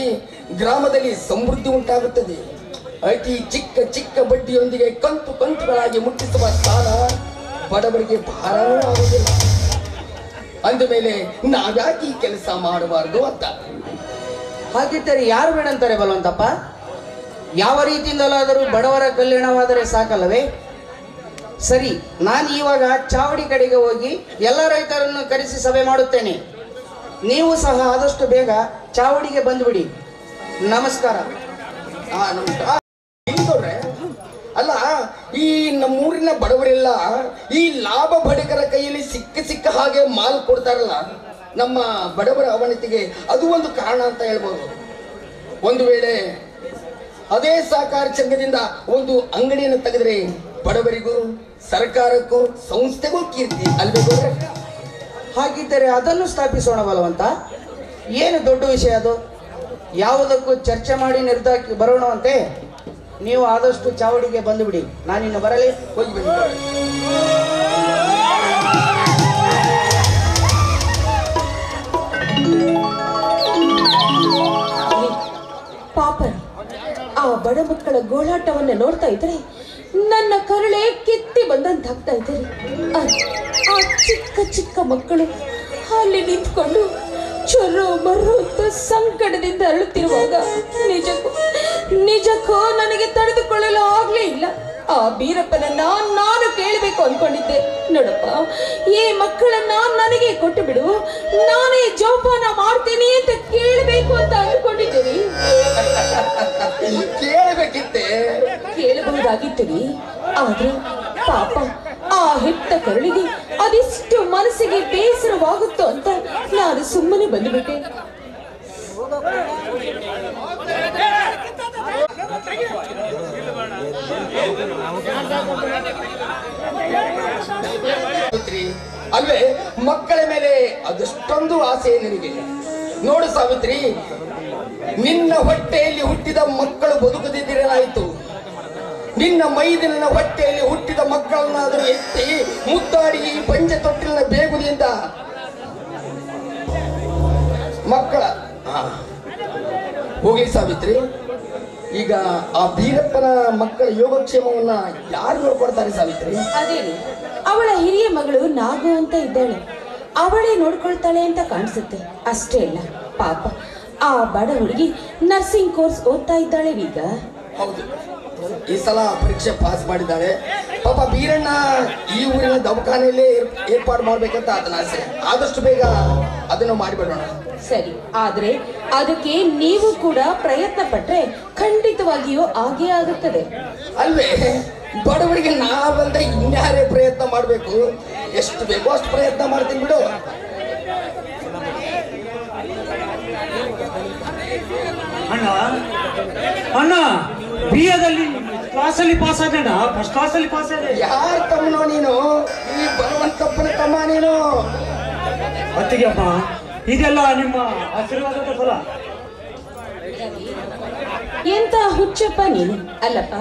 ಗ್ರಾಮದಲ್ಲಿ ಸಮೃದ್ಧಿ ಉಂಟಾಗುತ್ತದೆ. ಅತಿ ಚಿಕ್ಕ ಚಿಕ್ಕ ಬಡ್ಡಿಯೊಂದಿಗೆ ಕಂತು ಕಂತುಗಳಾಗಿ ಮುಟ್ಟಿಸುವ ಸಾಲ ಬಡವರಿಗೆ ಭಾರವೂ ಆಗುವುದಿಲ್ಲ. ಅಂದ ಮೇಲೆ ನಾವ್ಯಾಕೆ ಈ ಕೆಲಸ ಮಾಡಬಾರದು ಅಂತ. ಹಾಗಿದ್ದರೆ ಯಾರು ಬೇಡಂತಾರೆ ಬಲವಂತಪ್ಪ? ಯಾವ ರೀತಿಯಿಂದಲಾದರೂ ಬಡವರ ಕಲ್ಯಾಣವಾದರೆ ಸಾಕಲ್ಲವೇ? ಸರಿ, ನಾನು ಇವಾಗ ಚಾವಡಿ ಕಡೆಗೆ ಹೋಗಿ ಎಲ್ಲ ರೈತರನ್ನು ಕರೆಸಿ ಸಭೆ ಮಾಡುತ್ತೇನೆ. ನೀವು ಸಹ ಆದಷ್ಟು ಬೇಗ ಚಾವಡಿಗೆ ಬಂದ್ಬಿಡಿ. ನಮಸ್ಕಾರ. ನಮಸ್ಕಾರ. ಅಲ್ಲ, ಈ ನಮ್ಮೂರಿನ ಬಡವರೆಲ್ಲ ಈ ಲಾಭ ಬಡಕರ ಕೈಯಲ್ಲಿ ಸಿಕ್ಕ ಹಾಗೆ ಮಾಲ್ ಕೊಡ್ತಾರಲ್ಲ, ನಮ್ಮ ಬಡವರ ಅವನತಿಗೆ ಅದು ಒಂದು ಕಾರಣ ಅಂತ ಹೇಳ್ಬೋದು. ಒಂದು ವೇಳೆ ಅದೇ ಸಹಕಾರಿ ಸಂಘದಿಂದ ಒಂದು ಅಂಗಡಿಯನ್ನು ತೆಗೆದ್ರೆ ಬಡವರಿಗೂ ಸರ್ಕಾರಕ್ಕೂ ಸಂಸ್ಥೆಗೂ ಕೀರ್ತಿ ಅಲ್ಬೇಕು. ಹಾಗಿದ್ದರೆ ಅದನ್ನು ಸ್ಥಾಪಿಸೋಣ ಬಲವಂತ. ಏನು ದೊಡ್ಡ ವಿಷಯ ಅದು? ಯಾವುದಕ್ಕೂ ಚರ್ಚೆ ಮಾಡಿ ನಿರ್ಧಾರಕ್ಕೆ ಬರೋಣವಂತೆ. ನೀವು ಆದಷ್ಟು ಚಾವಡಿಗೆ ಬಂದುಬಿಡಿ. ನಾನಿನ್ನು ಬರಲಿ, ಹೋಗಿ ಬನ್ನಿ. ಪಾಪ, ಆ ಬಡ ಮಕ್ಕಳ ಗೋಳಾಟವನ್ನು ನೋಡ್ತಾ ಇದ್ರೆ ನನ್ನ ಕರಳೆ ಕಿತ್ತಿ ಬಂದಂತಾಗ್ತಾ ಇದ್ದಾರೆ. ಆ ಚಿಕ್ಕ ಚಿಕ್ಕ ಮಕ್ಕಳು ಅಲ್ಲಿ ನಿಂತ್ಕೊಂಡು ಚೊರ್ರೋ ಮರ್ರೋ ಅಂತ ಸಂಕಟದಿಂದ ಅಳುತ್ತಿರುವಾಗ ನಿಜಕ್ಕೂ ನನಗೆ ತಡೆದುಕೊಳ್ಳಲು ಆಗ್ಲೇ ಇಲ್ಲ. ಆ ಬೀರಪ್ಪನನ್ನ ನಾನು ಕೇಳಬೇಕು ಅನ್ಕೊಂಡಿದ್ದೆ. ನೋಡಪ್ಪ, ಈ ಮಕ್ಕಳನ್ನ ನನಗೆ ಕೊಟ್ಟು ಬಿಡು, ನಾನೇ ಜೋಪಾನ ಮಾಡ್ತೀನಿ ಅಂತ ಕೇಳಬೇಕು ಅಂತ ಅನ್ಕೊಂಡಿದ್ದೀರಿ. ಕೇಳಬಹುದಾಗಿತ್ತು, ಆದ್ರೆ ಪಾಪ ಆ ಹೆತ್ತ ಕರಳಿಗೆ ಅದೆಷ್ಟು ಮನಸ್ಸಿಗೆ ಬೇಸರವಾಗುತ್ತೋ ಅಂತ ನಾನು ಸುಮ್ಮನೆ ಬಂದುಬಿಟ್ಟೆ. ಅಲ್ವೇ ಮಕ್ಕಳ ಮೇಲೆ ಅದಷ್ಟೊಂದು ಆಸೆ ನಿನಗೆ. ನೋಡು ಸಾವಿತ್ರಿ, ನಿನ್ನ ಹೊಟ್ಟೆಯಲ್ಲಿ ಹುಟ್ಟಿದ ಮಕ್ಕಳು ಬದುಕದಿದ್ದಿರಲಾಯಿತು. ನಿನ್ನ ಮೈದಿನ ಹೊಟ್ಟೆಯಲ್ಲಿ ಹುಟ್ಟಿದ ಮಕ್ಕಳನ್ನಾದರೂ ಎತ್ತಿ ಮುದ್ದಾಡಿ ಈ ಪಂಚ ತೊಟ್ಟಿಲಿನ ಬೇಗುದಿಯಿಂದ ಮಕ್ಕಳ ಹೋಗಿ ಸಾವಿತ್ರಿ. ಈಗ ಆ ಬೀರಪ್ಪನ ಮಕ್ಕಳ ಯೋಗಕ್ಷೇಮವನ್ನ ಯಾರು ನೋಡ್ಕೊಡ್ತಾರೆ ಸಾವಿತ್ರಿ? ಅದೇ ಅವಳ ಹಿರಿಯ ಮಗಳು ನಾಗು ಅಂತ ಇದ್ದಾಳೆ, ಅವಳೇ ನೋಡ್ಕೊಳ್ತಾಳೆ ಅಂತ ಕಾಣಿಸುತ್ತೆ. ಅಷ್ಟೇ ಅಲ್ಲ, ಪಾಪ ಆ ಬಡ ಹುಡುಗಿ ನರ್ಸಿಂಗ್ ಕೋರ್ಸ್ ಓದ್ತಾ ಇದ್ದಾಳೆ ಈಗ. ಹೌದು, ಈ ಸಲ ಪರೀಕ್ಷೆ ಪಾಸ್ ಮಾಡಿದ್ದಾಳೆ. ಪಾಪ ಬೀರಣ್ಣ ಈ ಊರಿನ ದವಾಖಾನೆಯಲ್ಲೇ ಏರ್ಪಾಡು ಮಾಡ್ಬೇಕಂತ ಅದನ್ನ ಆಸೆ. ಆದಷ್ಟು ಬೇಗ ಅದನ್ನು ಮಾಡಿಬಿಡೋಣ. ಸರಿ, ಆದ್ರೆ ಅದಕ್ಕೆ ನೀವು ಕೂಡ ಪ್ರಯತ್ನ ಪಟ್ರೆ ಖಂಡಿತವಾಗಿಯೂ ಆಗೇ ಆಗುತ್ತದೆ ಅಲ್ವೇ? ಬಡವರಿಗೆ ನಾವಲ್ದೆ ಇನ್ಯಾರೇ ಪ್ರಯತ್ನ ಮಾಡಬೇಕು? ಎಷ್ಟು ಬೇಕೋ ಅಷ್ಟು ಪ್ರಯತ್ನ ಮಾಡ್ತೀನಿ ಬಿಡು. ಅಣ್ಣ ಅಣ್ಣ ಬಿಎದಲ್ಲಿ ಕ್ಲಾಸಲ್ಲಿ ಪಾಸ್ ಆದಣ್ಣ, ಫಸ್ಟ್ ಕ್ಲಾಸಲ್ಲಿ ಪಾಸ್ ಆದ. ಯಾರ ತಮ್ಮನೋ ನೀನು? ಈ ಬರುವಂತಪ್ಪನ ತಮ್ಮ ನೀನು? ಅತ್ತಿಗೆ ಅಮ್ಮ, ಇದೆಲ್ಲ ನಿಮ್ಮ ಆಶೀರ್ವಾದದ ಫಲ. ಎಂತ ಹುಚ್ಚಪ್ಪ ನೀನು. ಅಲ್ಲಪ್ಪ,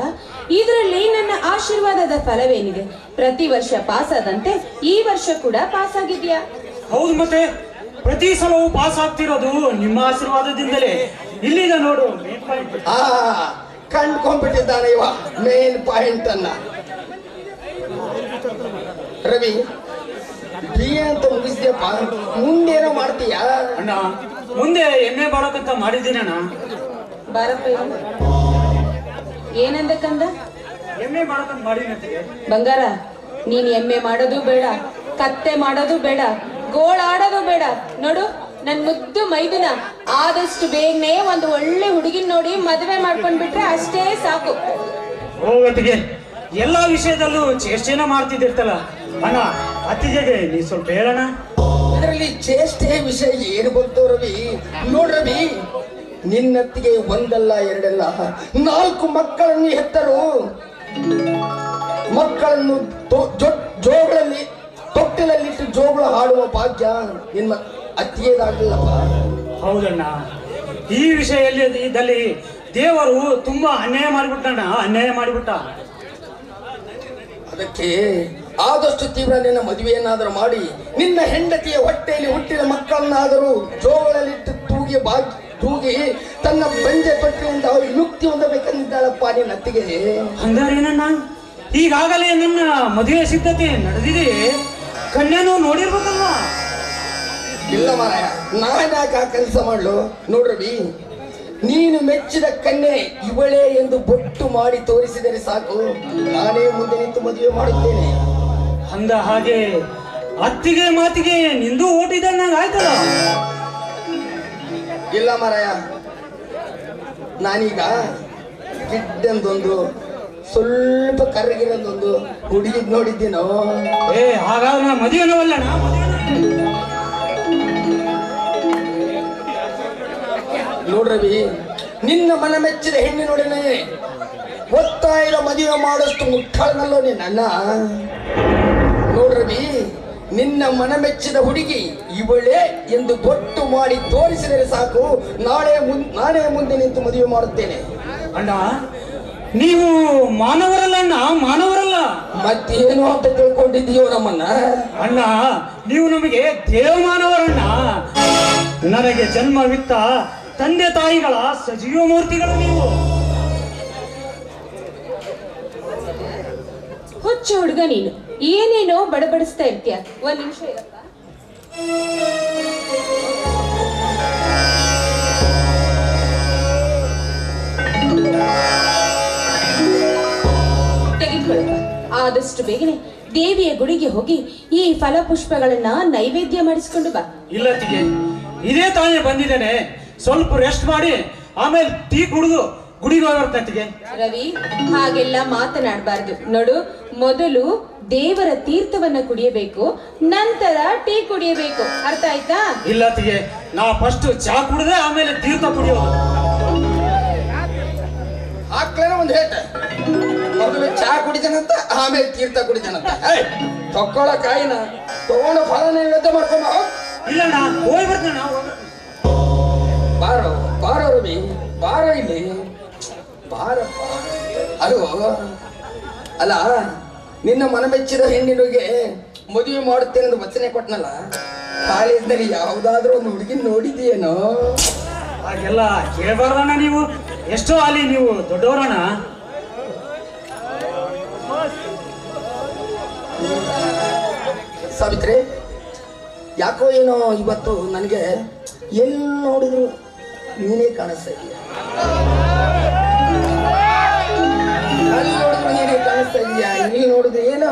ಇದರಲ್ಲಿ ನನ್ನ ಆಶೀರ್ವಾದದ ಫಲವೇನಿದೆ? ಪ್ರತಿ ವರ್ಷ ಪಾಸ್ ಆದಂತೆ ಈ ವರ್ಷ ಕೂಡ ಪಾಸ್ ಆಗಿದ್ಯಾ? ಹೌದು, ಮತ್ತೆ ಪ್ರತಿ ಸಲವೂ ಪಾಸ್ ಆಗ್ತಿರೋದು ನಿಮ್ಮ ಆಶೀರ್ವಾದದಿಂದಲೇ. ಇಲ್ಲಿಗ ನೋಡು, ಕಂಡ್ಕೊಂಡ್ಬಿಟ್ಟಿದ್ದಾನೆ ಇವ ಮೇನ್ ಪಾಯಿಂಟ್ ಅನ್ನ. ರವಿ, BA ಅಂತ ಮುಗಿಸ್ದಪ್ಪ, ಮುಂದೇನೋ ಮಾಡ್ತೀಯಾ? ಅಣ್ಣ, ಮುಂದೆ MA ಮಾಡೋಕಂತ ಮಾಡಿದ್ದೀನಿ ಅಣ್ಣ. ಬಾರಪ್ಪ, ಏನಂದಕ್ಕಂದ? MA ಮಾಡೋಕಂತ ಮಾಡಿದ್ದೀನಿ. ಬಂಗಾರ, ನೀನ್ MA ಮಾಡೋದು ಬೇಡ, ಕತ್ತೆ ಮಾಡೋದು ಬೇಡ, ಗೋಳಾಡೋದು ಬೇಡ. ನೋಡು, ನನ್ ಮುದ್ದು ಮೈದುನ ಆದಷ್ಟು ಬೇಗನೆ ಒಂದು ಒಳ್ಳೆ ಹುಡುಗಿನ ನೋಡಿ ಮದುವೆ ಮಾಡ್ಕೊಂಡ್ಬಿಟ್ರೆ ಅಷ್ಟೇ ಸಾಕು. ಹೋಗತ್ತಿಗೆ ಎಲ್ಲಾ ವಿಷಯದಲ್ಲೂ ಚೇಷ್ಟೆನ ಮಾಡ್ತಿದ್ದಿರ್ತಲ್ಲ ಅಣ್ಣ. ಅತ್ತಿಗೆಗೆ ನೀ ಸ್ವಲ್ಪ ಹೇಳೋಣ. ಇದರಲ್ಲಿ ಚೇಷ್ಟೆ ವಿಷಯ ಏನು ಬಂತು ರವಿ? ನೋಡ್ರವಿ, ನಿನ್ನತ್ತಿಗೆ ಒಂದಲ್ಲ ಎರಡಲ್ಲ 4 ಮಕ್ಕಳನ್ನು ಹೆತ್ತರು. ಮಕ್ಕಳನ್ನು ಜೋಗಳಲ್ಲಿ ತೊಟ್ಟಿಲಲ್ಲಿಟ್ಟು ಜೋಗಳ ಹಾಡುವ ಭಾಗ್ಯ ನಿನ್ನ ಅತ್ತಿಗೆದಾಗಲಿಲ್ಲಪ್ಪ. ಹೌದಣ್ಣ, ಈ ವಿಷಯದಲ್ಲಿ ದೇವರು ತುಂಬಾ ಅನ್ಯಾಯ ಮಾಡಿಬಿಟ್ಟಣ್ಣ, ಅನ್ಯಾಯ ಮಾಡಿಬಿಟ್ಟ. ಅದಕ್ಕೆ ಆದಷ್ಟು ತೀವ್ರ ನಿನ್ನ ಮದುವೆಯನ್ನಾದರೂ ಮಾಡಿ ನಿನ್ನ ಹೆಂಡತಿಯ ಹೊಟ್ಟೆಯಲ್ಲಿ ಹುಟ್ಟಿದ ಮಕ್ಕಳನ್ನಾದರೂ ಜೋಗಳಲ್ಲಿಟ್ಟು ತೂಗಿ ತನ್ನ ಬಂಜೆ ತೊಟ್ಟಿನಿಂದ ಅವರು ಮುಕ್ತಿ ಹೊಂದಬೇಕಂದಿದ್ದಾಳಪ್ಪ ನಿನ್ನ ಅತ್ತಿಗೆ. ಹಂಗಾರೇನಣ್ಣ, ಈಗಾಗಲೇ ನನ್ನ ಮದುವೆ ಸಿದ್ಧತೆ ನಡೆದಿದೆ, ಕನ್ಯಾನು ನೋಡಿರ್ಬೇಕಲ್ವಾ? ಇಲ್ಲ ಮಾರಾಯ, ನಾನ್ಯಾಕೆ ಆ ಕೆಲಸ ಮಾಡ್ಲು? ನೋಡ್ರವಿ, ನೀನು ಮೆಚ್ಚಿದ ಕನ್ಯೆ ಇವಳೇ ಎಂದು ಬೊಟ್ಟು ಮಾಡಿ ತೋರಿಸಿದರೆ ಸಾಕು, ನಾನೇ ಮುಂದೆ ನಿಂತು ಮದುವೆ ಮಾಡುತ್ತೇನೆ. ಅಂದ ಹಾಗೆ ಅತ್ತಿಗೆ ಮಾತಿಗೆ ನಿಂದು ಓಟಿದಂಗ ಆಯ್ತಲ್ಲ? ಇಲ್ಲ ಮಾರಾಯ, ನಾನೀಗ ಗಿಡ್ಡಂದೊಂದು ಸ್ವಲ್ಪ ಕರ್ರಗಿರೋದೊಂದು ಹುಡುಗಿದ್ ನೋಡಿದ್ದೀನೋ. ಹಾಗಾದ್ರೆ ನಾ ಮದುವೆನವಲ್ಲ. ನೋಡ್ರವಿ, ನಿನ್ನ ಮನ ಮೆಚ್ಚಿದ ಹೆಣ್ಣಿನೊಡನೆ ಒತ್ತಾಯದ ಮದುವೆ ಮಾಡೋಷ್ಟು ಮುಟ್ಟಾಳನಲ್ಲೋ ನಿನ್ನ. ನೋಡ್ರವಿ, ನಿನ್ನ ಮನ ಮೆಚ್ಚಿದ ಹುಡುಗಿ ಇವಳೇ ಎಂದು ಬೊಟ್ಟು ಮಾಡಿ ತೋರಿಸಿದರೆ ಸಾಕು, ನಾನೇ ಮುಂದೆ ನಿಂತು ಮದುವೆ ಮಾಡುತ್ತೇನೆ. ಅಣ್ಣ, ನೀವು ಮಾನವರಲ್ಲ ಅಣ್ಣ, ಮಾನವರಲ್ಲ. ಮತ್ತೇನು ಅಂತ ತಿಳ್ಕೊಂಡಿದ್ದೀಯೋ ನಮ್ಮನ್ನ? ಅಣ್ಣ, ನೀವು ನಮಗೆ ದೇವಮಾನವರಣ್ಣ. ನನಗೆ ಜನ್ಮವಿತ್ತ ತಂದೆ ತಾಯಿಗಳ ಸಜೀವ ಮೂರ್ತಿಗಳು ನೀವು. ಹುಚ್ಚು ಹುಡುಗ ನೀನು, ಏನೇನೋ ಬಡಬಡಿಸ್ತಾ ಇರ್ತೀಯ. ಒಂದ್ ನಿಮಿಷ ಇರಪ್ಪ. ತೆಗೆದುಕೊಳ್ಳಪ್ಪ. ಆದಷ್ಟು ಬೇಗನೆ ದೇವಿಯ ಗುಡಿಗೆ ಹೋಗಿ ಈ ಫಲಪುಷ್ಪಗಳನ್ನ ನೈವೇದ್ಯ ಮಾಡಿಸ್ಕೊಂಡು ಬಾ. ಇಲ್ಲ ತಿಗೆ, ಇದೇ ತಾನೇ ಬಂದಿದ್ದೇನೆ. ಸ್ವಲ್ಪ ರೆಸ್ಟ್ ಮಾಡಿ ಆಮೇಲೆ ಟೀ ಕುಡಿದು ಗುಡಿಗೆ ಹೋಗ್ಬರ್ತಂತಿಗೆ. ರವಿ, ಹಾಗೆಲ್ಲ ಮಾತನಾಡಬಾರ್ದು ನೋಡು. ಮೊದಲು ದೇವರ ತೀರ್ಥವನ್ನ ಕುಡಿಯಬೇಕು, ನಂತರ ಟೀ ಕುಡಿಯಬೇಕು. ಅರ್ಥ ಆಯ್ತಾ? ಇಲ್ಲ ತಿಗೆ, ನಾ ಫಸ್ಟ್ ಚಾ ಕುಡಿದೆ ಆಮೇಲೆ ತೀರ್ಥ ಕುಡಿಯೋದು. ಹಾಕ್ಲೇನ ಒಂದು ಹೇಟ, ಮೊದಲು ಚಾ ಕುಡಿದನಂತ ಆಮೇಲೆ ತೀರ್ಥ ಕುಡಿದನಂತ. ತಕ್ಕೊಳ ಕಾಯಿನ ತಗೊಂಡು ಫಲ ನೈವೇದ್ಯ ಮಾಡ್ಕೊಂಡ. ಇಲ್ಲ ನಾ ಹೋಗಿ ಬರ್ತೇನೆ. ಬಾರೋ ಬಾರೋ ರವಿ, ಬಾರೋ ಇಲ್ಲಿ ಬಾರಪ್ಪ. ಅದು ಅಲ್ಲ, ನಿನ್ನ ಮನಮೆಚ್ಚಿದ ಹೆಣ್ಣಿನಿಗೆ ಮದುವೆ ಮಾಡುತ್ತೇನೆ ಎಂದು ವಚನೆ ಕೊಟ್ಟನಲ್ಲ, ಕಾಲೇಜ್ನಲ್ಲಿ ಯಾವುದಾದ್ರೂ ಒಂದು ಹುಡುಗಿ ನೋಡಿದೆಯೇನೋ? ಹಾಗೆಲ್ಲ ಕೇಳಬಾರ್ದಣ್ಣ ನೀವು. ಎಷ್ಟೋ ಅಲ್ಲಿ ನೀವು ದೊಡ್ಡವರಣ್ಣ. ಸಾವಿತ್ರಿ, ಯಾಕೋ ಏನೋ ಇವತ್ತು ನನಗೆ ಎಲ್ಲಿ ನೋಡಿದ್ರು ನೀನೇ ಕಾಣಿಸ್ತಾ ಇದೀಯ. ಅಲ್ಲಿ ನೋಡಿದ್ರು ನೀನೇ ಕಾಣಿಸ್ತಾ ಇದೀಯಾ, ಇಲ್ಲಿ ನೋಡಿದ್ರೆ ಏನೋ